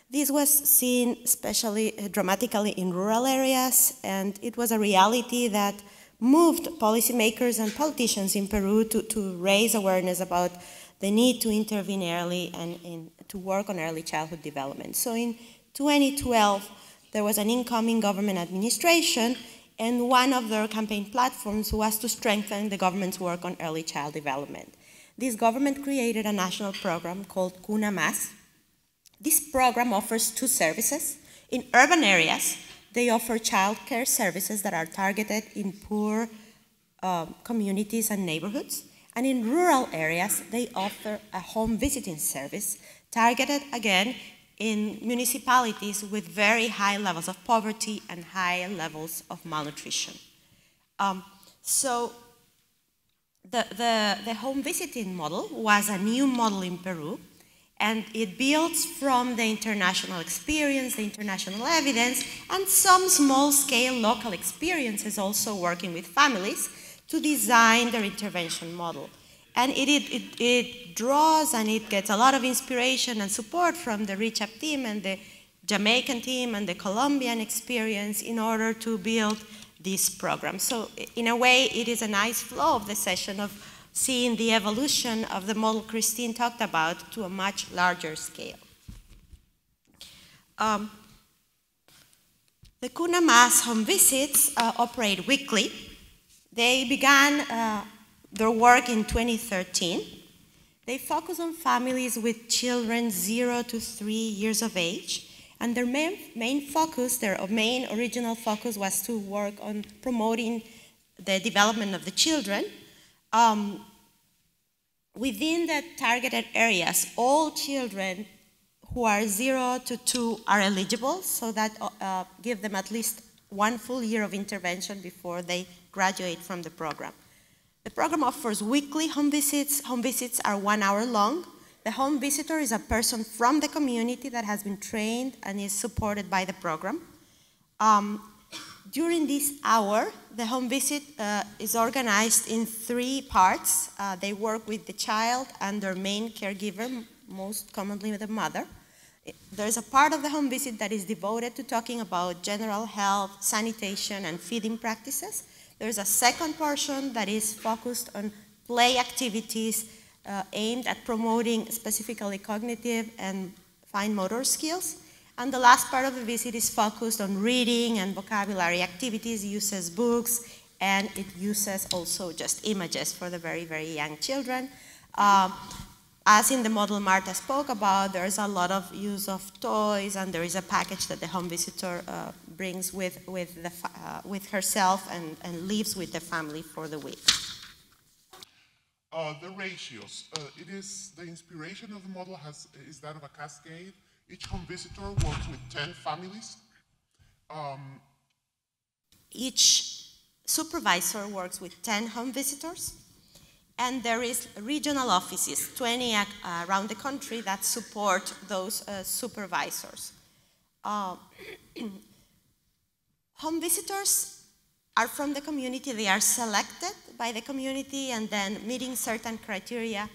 This was seen especially dramatically in rural areas, and it was a reality that moved policymakers and politicians in Peru to raise awareness about the need to intervene early and to work on early childhood development. So in 2012, there was an incoming government administration, and one of their campaign platforms was to strengthen the government's work on early child development. This government created a national program called Cuna Más. This program offers two services. In urban areas, they offer child care services that are targeted in poor communities and neighborhoods. And in rural areas, they offer a home visiting service targeted, again, in municipalities with very high levels of poverty and high levels of malnutrition. So the home visiting model was a new model in Peru, and it builds from the international experience, the international evidence, and some small-scale local experiences also working with families to design their intervention model. And it draws and it gets a lot of inspiration and support from the REACH-UP team and the Jamaican team and the Colombian experience in order to build this program. So in a way, it is a nice flow of the session of seeing the evolution of the model Christine talked about to a much larger scale. The Cuna Más home visits operate weekly. They began their work in 2013. They focus on families with children 0 to 3 years of age, and their main focus, their main original focus was to work on promoting the development of the children. Within the targeted areas, all children who are 0 to 2 are eligible, so that give them at least 1 full year of intervention before they graduate from the program. The program offers weekly home visits. Home visits are 1 hour long. The home visitor is a person from the community that has been trained and is supported by the program. During this hour, the home visit is organized in 3 parts. They work with the child and their main caregiver, most commonly the mother. There's a part of the home visit that is devoted to talking about general health, sanitation, and feeding practices. There's a second portion that is focused on play activities aimed at promoting specifically cognitive and fine motor skills. And the last part of the visit is focused on reading and vocabulary activities, uses books, and it uses also just images for the very, very young children. As in the model Marta spoke about, there's a lot of use of toys, and there is a package that the home visitor brings with herself and lives with the family for the week. The ratios. The inspiration of the model is that of a cascade. Each home visitor works with 10 families. Each supervisor works with 10 home visitors. And there is regional offices, 20 around the country, that support those supervisors. Home visitors are from the community. They are selected by the community and then meeting certain criteria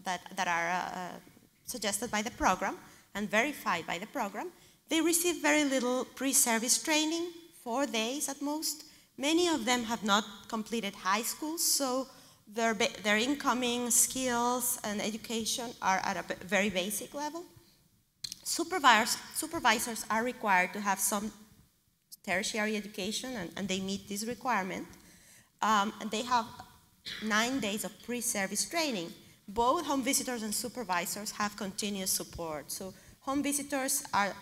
that are suggested by the program and verified by the program. They receive very little pre-service training, 4 days at most. Many of them have not completed high school, so their incoming skills and education are at a very basic level. Supervisors are required to have some tertiary education, and they meet this requirement. And they have 9 days of pre-service training. Both home visitors and supervisors have continuous support. So home visitors are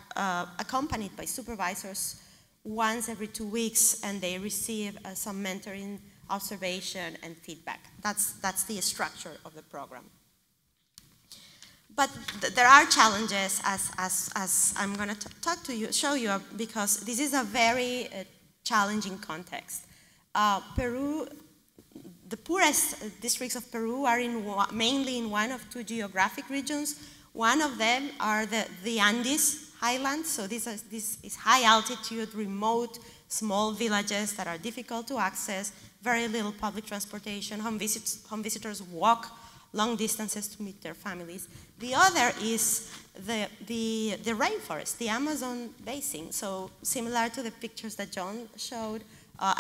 accompanied by supervisors once every 2 weeks, and they receive some mentoring, observation, and feedback. That's the structure of the program. But there are challenges, as I'm going to show you, because this is a very challenging context. Peru, the poorest districts of Peru are mainly in 1 of 2 geographic regions. One of them are the Andes highlands, so this is high altitude, remote, small villages that are difficult to access, very little public transportation. Home visitors walk long distances to meet their families. The other is the rainforest, the Amazon basin. So similar to the pictures that John showed,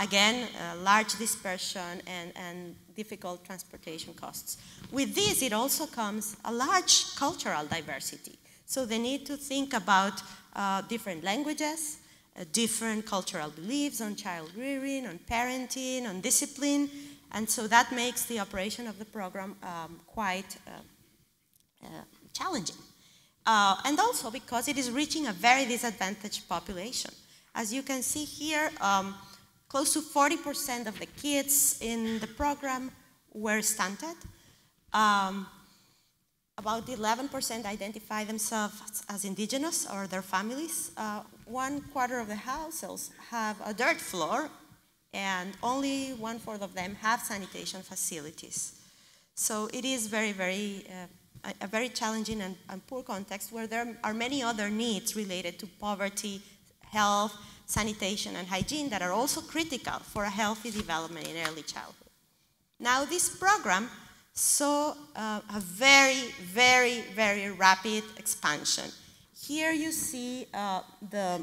again, large dispersion and difficult transportation costs. With this, it also comes a large cultural diversity. So they need to think about different languages, different cultural beliefs on child rearing, on parenting, on discipline, and so that makes the operation of the program quite challenging. And also because it is reaching a very disadvantaged population. As you can see here, close to 40% of the kids in the program were stunted. About 11% identify themselves as indigenous or their families. 1/4 of the households have a dirt floor, and only 1/4 of them have sanitation facilities. So it is a very challenging and poor context where there are many other needs related to poverty, health, sanitation, and hygiene that are also critical for a healthy development in early childhood. Now this program saw a very, very, very rapid expansion. Here you see the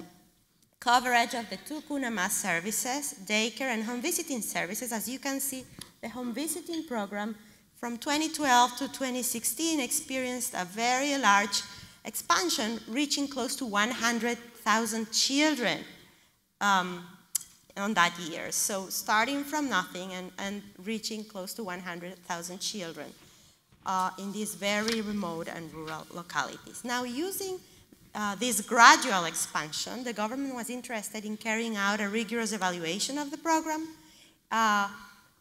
coverage of the two CUNA mass services, daycare and home visiting services. As you can see, the home visiting program from 2012 to 2016 experienced a very large expansion, reaching close to 100,000 children on that year. So starting from nothing and reaching close to 100,000 children in these very remote and rural localities. Now, using this gradual expansion, the government was interested in carrying out a rigorous evaluation of the program.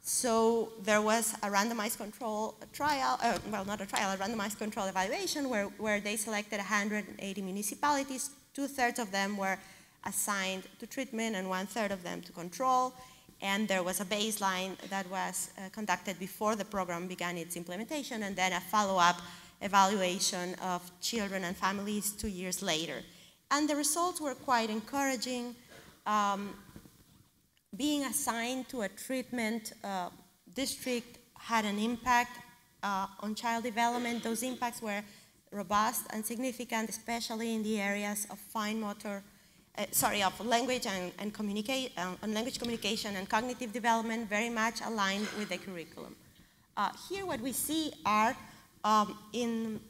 So there was a randomized control trial, well, not a trial, a randomized control evaluation where they selected 180 municipalities. 2/3 of them were assigned to treatment and 1/3 of them to control. And there was a baseline that was conducted before the program began its implementation, and then a follow-up evaluation of children and families 2 years later. And the results were quite encouraging. Being assigned to a treatment district had an impact on child development. Those impacts were robust and significant, especially in the areas of fine motor, of language and language communication and cognitive development, very much aligned with the curriculum. Here what we see are in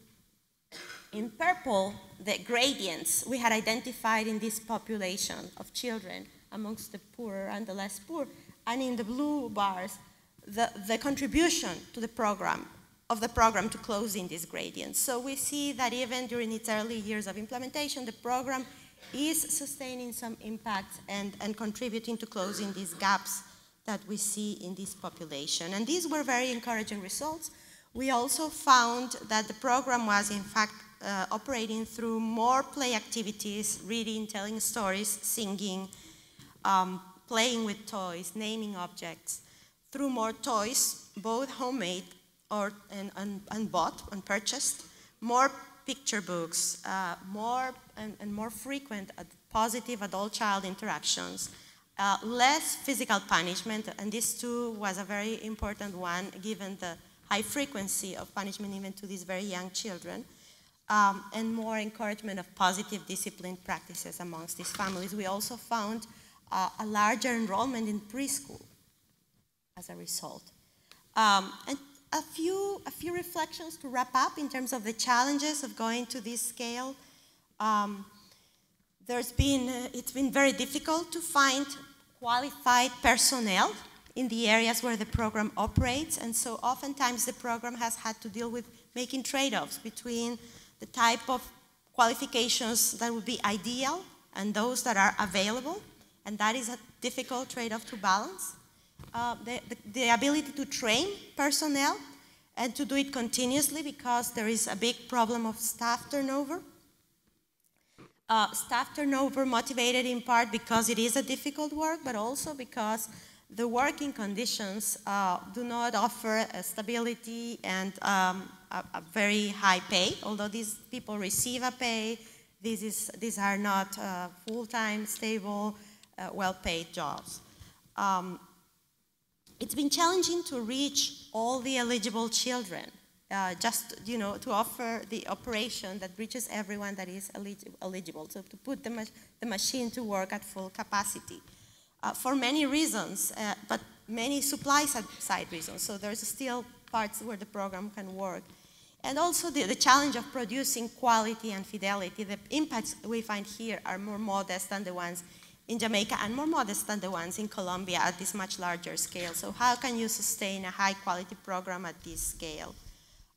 purple the gradients we had identified in this population of children amongst the poorer and the less poor, and in the blue bars the contribution to the program to closing these gradients. So we see that even during its early years of implementation, the program is sustaining some impact and contributing to closing these gaps that we see in this population. And these were very encouraging results. We also found that the program was in fact operating through more play activities, reading, telling stories, singing, playing with toys, naming objects, through more toys, both homemade and bought and purchased, more picture books, more frequent positive adult-child interactions, less physical punishment, and this too was a very important one given the high frequency of punishment even to these very young children, and more encouragement of positive discipline practices amongst these families. We also found a larger enrollment in preschool as a result. And a few reflections to wrap up in terms of the challenges of going to this scale. It's been very difficult to find qualified personnel in the areas where the program operates, and so oftentimes the program has had to deal with making trade-offs between the type of qualifications that would be ideal and those that are available, and that is a difficult trade-off to balance. The ability to train personnel and to do it continuously because there is a big problem of staff turnover. Staff turnover motivated in part because it is a difficult work, but also because the working conditions do not offer stability and a very high pay. Although these people receive a pay, these are not full-time, stable, well-paid jobs. It's been challenging to reach all the eligible children, to offer the operation that reaches everyone that is eligible, so to put the machine to work at full capacity. For many reasons, but many supply-side reasons, so there's still parts where the program can work. And also the challenge of producing quality and fidelity. The impacts we find here are more modest than the ones in Jamaica and more modest than the ones in Colombia at this much larger scale. So how can you sustain a high-quality program at this scale?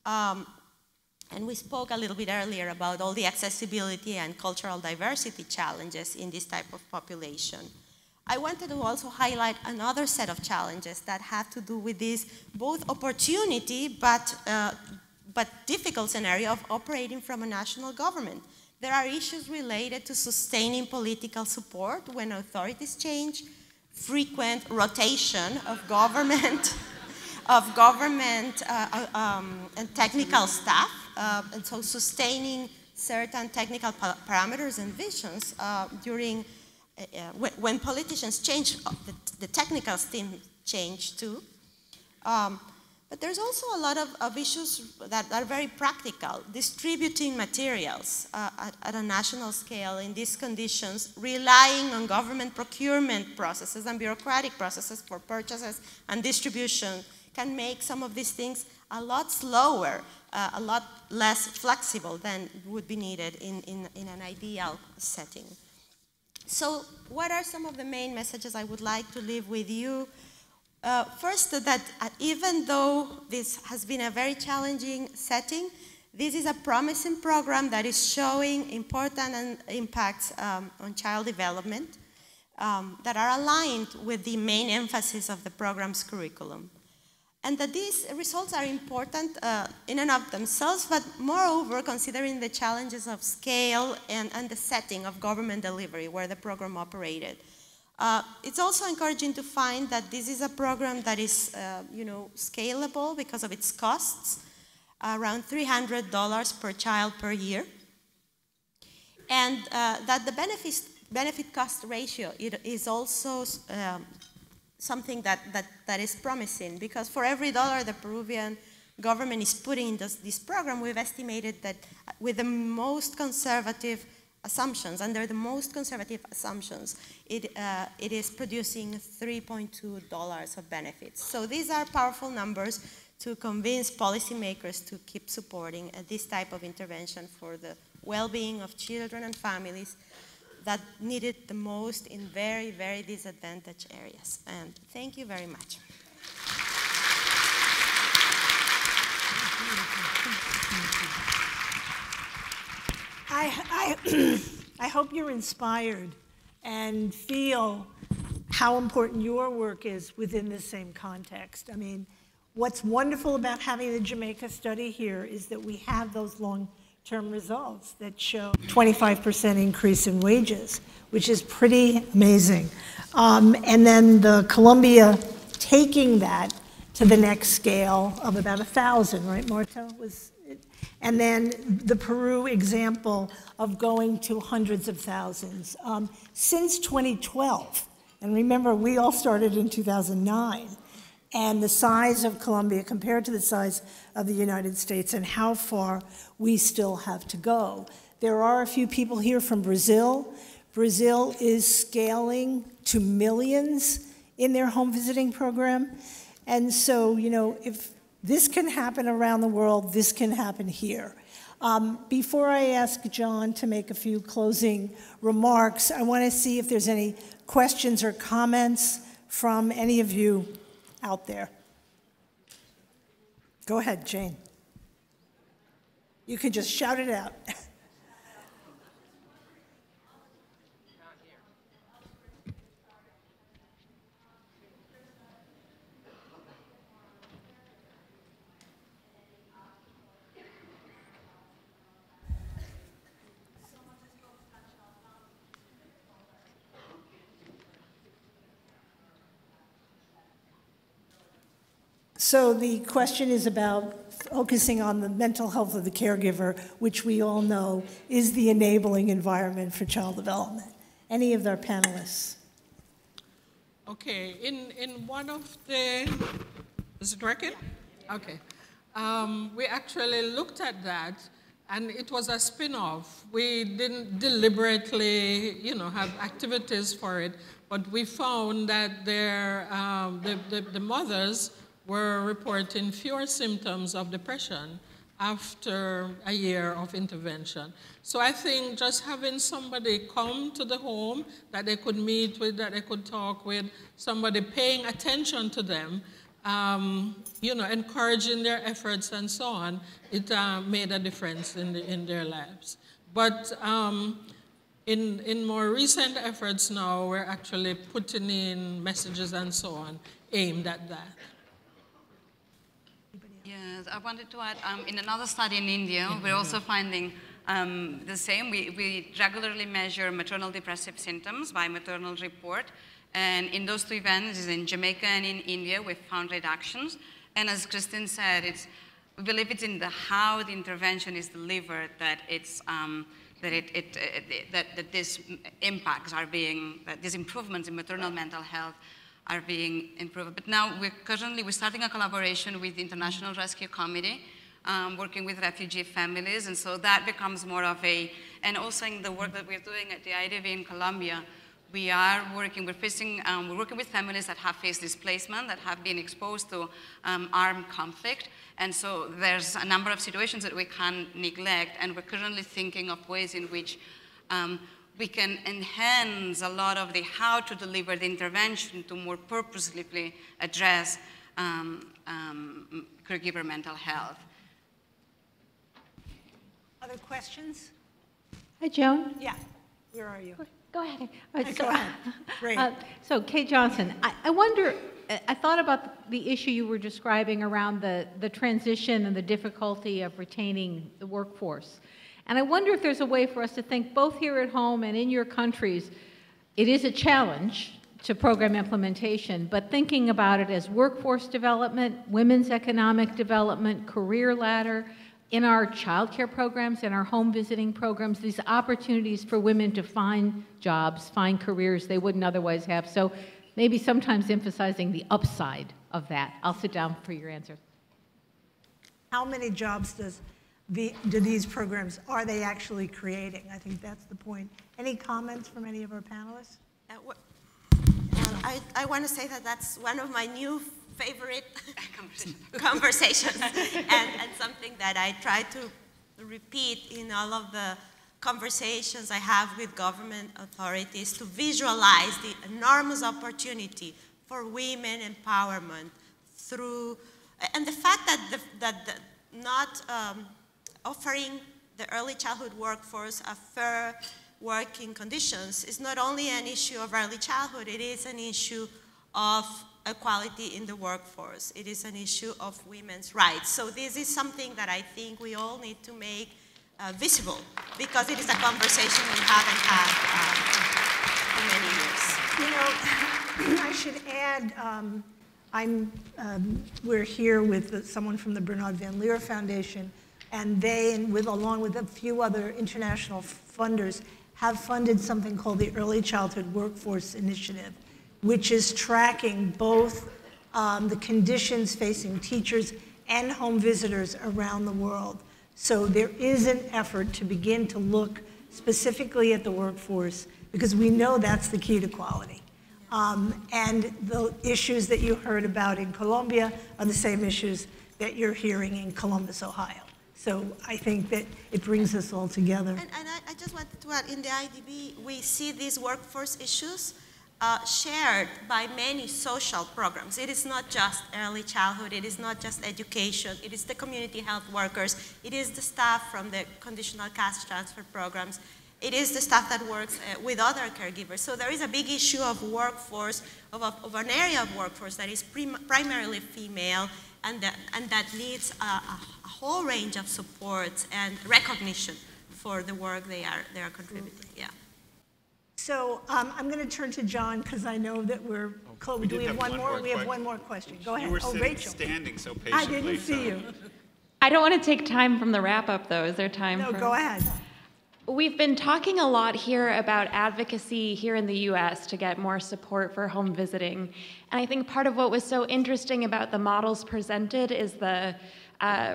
And we spoke a little bit earlier about all the accessibility and cultural diversity challenges in this type of population. I wanted to also highlight another set of challenges that have to do with this both opportunity but difficult scenario of operating from a national government. There are issues related to sustaining political support when authorities change, frequent rotation of government, and technical staff, and so sustaining certain technical parameters and visions during when politicians change, the technical team change too. But there's also a lot of issues that are very practical. Distributing materials at a national scale in these conditions, relying on government procurement processes and bureaucratic processes for purchases and distribution can make some of these things a lot slower, a lot less flexible than would be needed in an ideal setting. So what are some of the main messages I would like to leave with you? First, that even though this has been a very challenging setting, this is a promising program that is showing important impacts on child development that are aligned with the main emphasis of the program's curriculum. And that these results are important in and of themselves, but moreover, considering the challenges of scale and the setting of government delivery where the program operated. It's also encouraging to find that this is a program that is, scalable because of its costs, around $300 per child per year, and that the benefit-cost ratio is also something that is promising, because for every dollar the Peruvian government is putting into this program, we've estimated that with the most conservative assumptions, under the most conservative assumptions, it is producing $3.2 of benefits. So these are powerful numbers to convince policymakers to keep supporting this type of intervention for the well-being of children and families that need it the most in very, very disadvantaged areas. And thank you very much. I hope you're inspired and feel how important your work is within the same context. I mean, what's wonderful about having the Jamaica study here is that we have those long-term results that show 25% increase in wages, which is pretty amazing. And then the Colombia taking that to the next scale of about 1,000, right, Marta? And then the Peru example of going to hundreds of thousands. Since 2012, and remember, we all started in 2009, and the size of Colombia compared to the size of the United States and how far we still have to go. There are a few people here from Brazil. Brazil is scaling to millions in their home visiting program. And so, if this can happen around the world, this can happen here. Before I ask John to make a few closing remarks, I want to see if there's any questions or comments from any of you out there. Go ahead, Jane. You can just shout it out. So the question is about focusing on the mental health of the caregiver, which we all know is the enabling environment for child development. Any of our panelists? Okay, in one of the, is it working? Okay. We actually looked at that, and it was a spin-off. We didn't deliberately, have activities for it, but we found that the mothers were reporting fewer symptoms of depression after a year of intervention. So I think just having somebody come to the home that they could meet with, that they could talk with, somebody paying attention to them, encouraging their efforts and so on, it made a difference in their lives. But in more recent efforts now, we're actually putting in messages and so on aimed at that. Yes, I wanted to add, in another study in India, we're also finding the same. We regularly measure maternal depressive symptoms by maternal report. And in those two events, in Jamaica and in India, we've found reductions. And as Christine said, we believe it's in the how the intervention is delivered that that these impacts are being, that these improvements in maternal mental health are being improved. But now we're starting a collaboration with the International Rescue Committee, working with refugee families, and so that becomes more of a, and also in the work that we're doing at the IDV in Colombia, we're working with families that have faced displacement, that have been exposed to armed conflict, and so there's a number of situations that we can't neglect, and we're currently thinking of ways in which we can enhance a lot of the how to deliver the intervention to more purposefully address caregiver mental health. Other questions? Hi, Joan. Yeah, where are you? Go ahead. Go ahead. Great. So, Kate Johnson, I wonder, I thought about the issue you were describing around the transition and the difficulty of retaining the workforce. And I wonder if there's a way for us to think both here at home and in your countries, it is a challenge to program implementation, but thinking about it as workforce development, women's economic development, career ladder, in our childcare programs, in our home visiting programs, these opportunities for women to find jobs, find careers they wouldn't otherwise have. So maybe sometimes emphasizing the upside of that. I'll sit down for your answer. How many jobs do these programs, are they actually creating? I think that's the point. Any comments from any of our panelists? I want to say that that's one of my new favorite conversations and something that I try to repeat in all of the conversations I have with government authorities to visualize the enormous opportunity for women empowerment through, and the fact that not offering the early childhood workforce a fair working conditions is not only an issue of early childhood, it is an issue of equality in the workforce. It is an issue of women's rights. So this is something that I think we all need to make visible, because it is a conversation we haven't had for many years. You know, I should add, we're here with someone from the Bernard Van Leer Foundation, and they, along with a few other international funders, have funded something called the Early Childhood Workforce Initiative, which is tracking both the conditions facing teachers and home visitors around the world. So there is an effort to begin to look specifically at the workforce, because we know that's the key to quality. And the issues that you heard about in Colombia are the same issues that you're hearing in Columbus, Ohio. So I think that it brings us all together. And I just wanted to add, in the IDB, we see these workforce issues shared by many social programs. It is not just early childhood, it is not just education, it is the community health workers, it is the staff from the conditional cash transfer programs, it is the staff that works with other caregivers. So there is a big issue of workforce, of an area of workforce that is primarily female, and that needs a whole range of supports and recognition for the work they are contributing. Yeah. So I'm going to turn to John, because I know that we're close. Do we have one more? We have one more question. Go ahead. You were Rachel. standing so patiently. I didn't see you. I don't want to take time from the wrap-up, though. Is there time? No, go ahead. We've been talking a lot here about advocacy here in the U.S. to get more support for home visiting. And I think part of what was so interesting about the models presented is the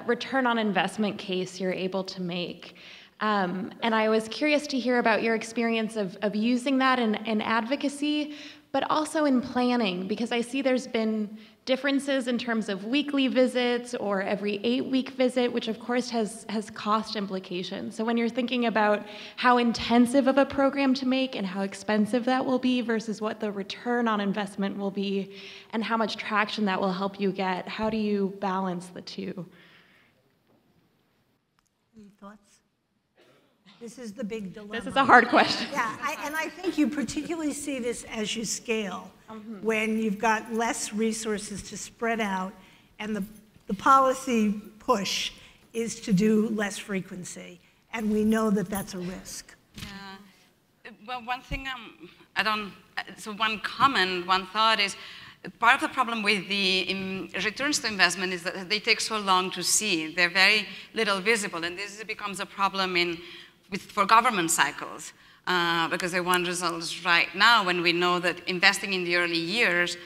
return on investment case you're able to make. And I was curious to hear about your experience of using that in advocacy, but also in planning, because I see there's been differences in terms of weekly visits or every 8-week visit, which of course has cost implications. So when you're thinking about how intensive of a program to make and how expensive that will be versus what the return on investment will be and how much traction that will help you get, how do you balance the two? Any thoughts? This is the big dilemma. This is a hard question. Yeah, and I think you particularly see this as you scale, when you've got less resources to spread out, and the policy push is to do less frequency, and we know that that's a risk. Yeah. Well, one thing one comment, one thought is, part of the problem with the returns to investment is that they take so long to see. They're very little visible, and this becomes a problem for government cycles, because they want results right now when we know that investing in the early years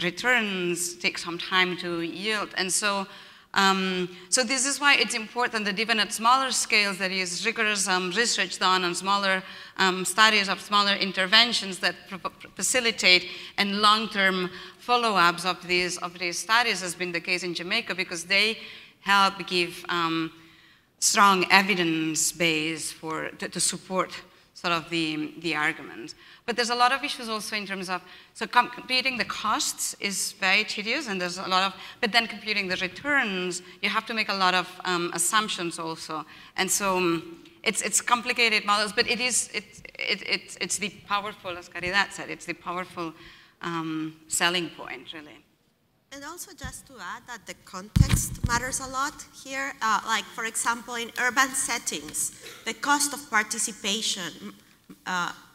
returns take some time to yield. And so, so this is why it's important that even at smaller scales, there is rigorous research done on smaller studies of smaller interventions that facilitate and long-term follow-ups of these studies, has been the case in Jamaica, because they help give strong evidence base to support sort of the argument. But there's a lot of issues also in terms of, so computing the costs is very tedious, and there's a lot of, but then computing the returns, you have to make a lot of assumptions also. And so it's complicated models, but it's the powerful, as Caridad said, it's the powerful selling point, really. And also just to add that the context matters a lot here. Like, for example, in urban settings, the cost of participation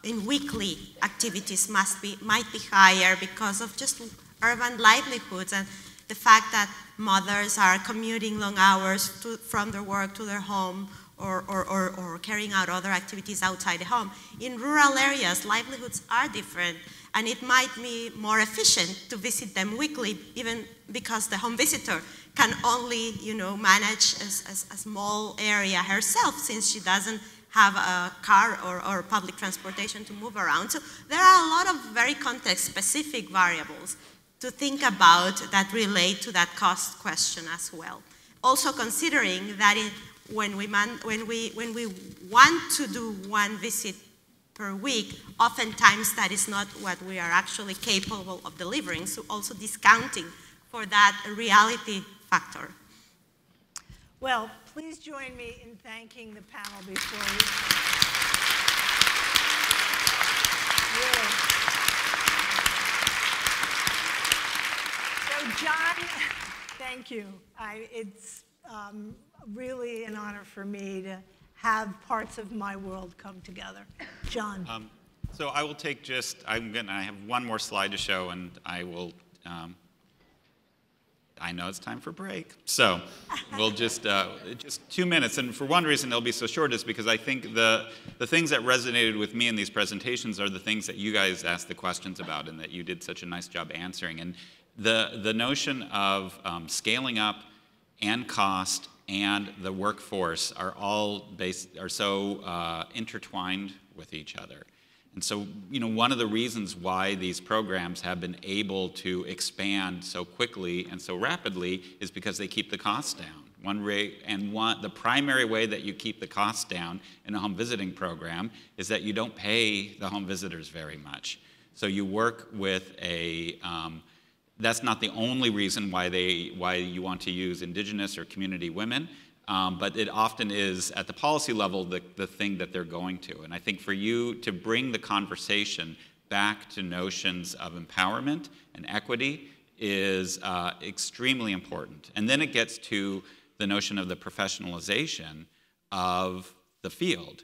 in weekly activities might be higher because of just urban livelihoods and the fact that mothers are commuting long hours from their work to their home, or carrying out other activities outside the home. In rural areas, livelihoods are different, and it might be more efficient to visit them weekly, even because the home visitor can only, manage a small area herself, since she doesn't have a car or public transportation to move around. So there are a lot of very context-specific variables to think about that relate to that cost question as well. Also considering that when we want to do one visit per week, oftentimes that is not what we are actually capable of delivering, so also discounting for that reality factor. Well, please join me in thanking the panel before we... Really. So John, thank you. It's really an honor for me to have parts of my world come together. John. So I will take I have one more slide to show, and I will, I know it's time for break. So we'll just 2 minutes. And for one reason it'll be so short is because I think the things that resonated with me in these presentations are the things that you guys asked the questions about and that you did such a nice job answering. And the notion of scaling up and cost and the workforce are so intertwined with each other. And so, one of the reasons why these programs have been able to expand so quickly and so rapidly is because they keep the costs down. The primary way that you keep the costs down in a home visiting program is that you don't pay the home visitors very much. So you work with that's not the only reason why you want to use indigenous or community women, but it often is, at the policy level, the thing that they're going to. And I think for you to bring the conversation back to notions of empowerment and equity is extremely important. And then it gets to the notion of the professionalization of the field,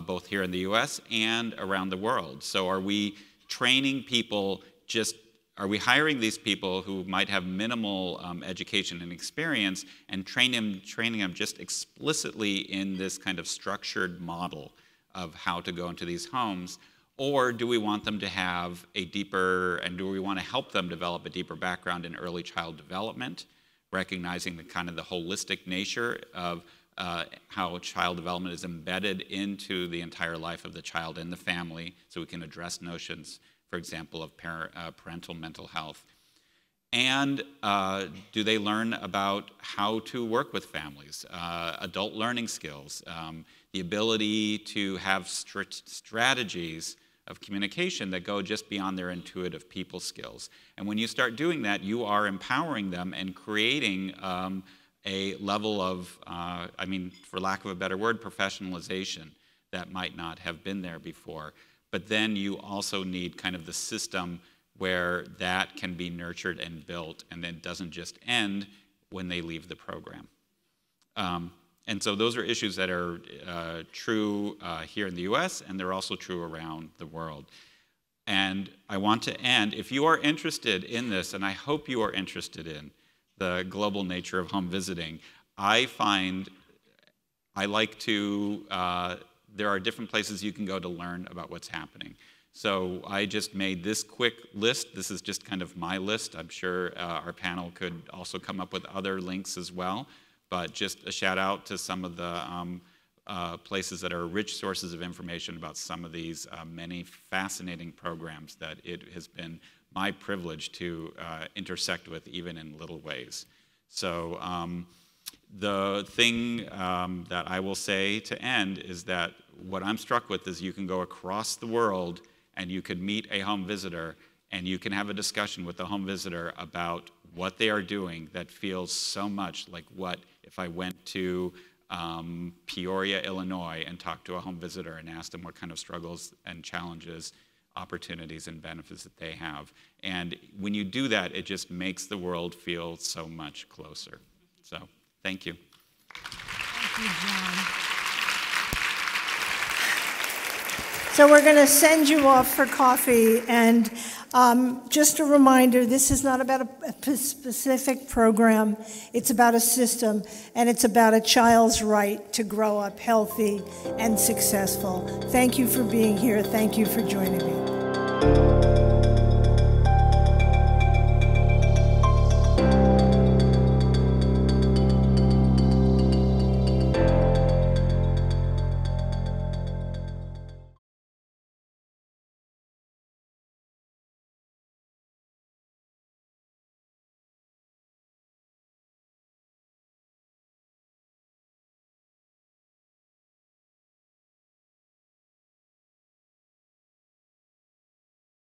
both here in the US and around the world. So are we training people are we hiring these people who might have minimal education and experience and training them just explicitly in this kind of structured model of how to go into these homes? Or do we want them to have do we want to help them develop a deeper background in early child development, recognizing the kind of the holistic nature of how child development is embedded into the entire life of the child and the family, so we can address notions, for example, of parental mental health? And do they learn about how to work with families, adult learning skills, the ability to have strategies of communication that go just beyond their intuitive people skills? And when you start doing that, you are empowering them and creating a level of, for lack of a better word, professionalization that might not have been there before. But then you also need kind of the system where that can be nurtured and built, and then doesn't just end when they leave the program. And so those are issues that are true here in the US, and they're also true around the world. And I want to end, if you are interested in this, and I hope you are interested in the global nature of home visiting, there are different places you can go to learn about what's happening. So I just made this quick list. This is just kind of my list. I'm sure our panel could also come up with other links as well. But just a shout out to some of the places that are rich sources of information about some of these many fascinating programs that it has been my privilege to intersect with, even in little ways. So the thing that I will say to end is that what I'm struck with is you can go across the world and you could meet a home visitor and you can have a discussion with the home visitor about what they are doing that feels so much like what if I went to Peoria, Illinois, and talked to a home visitor and asked them what kind of struggles and challenges, opportunities, and benefits that they have. And when you do that, it just makes the world feel so much closer. So, thank you. Thank you, John. So we're going to send you off for coffee, and just a reminder, this is not about a specific program, it's about a system, and it's about a child's right to grow up healthy and successful. Thank you for being here. Thank you for joining me.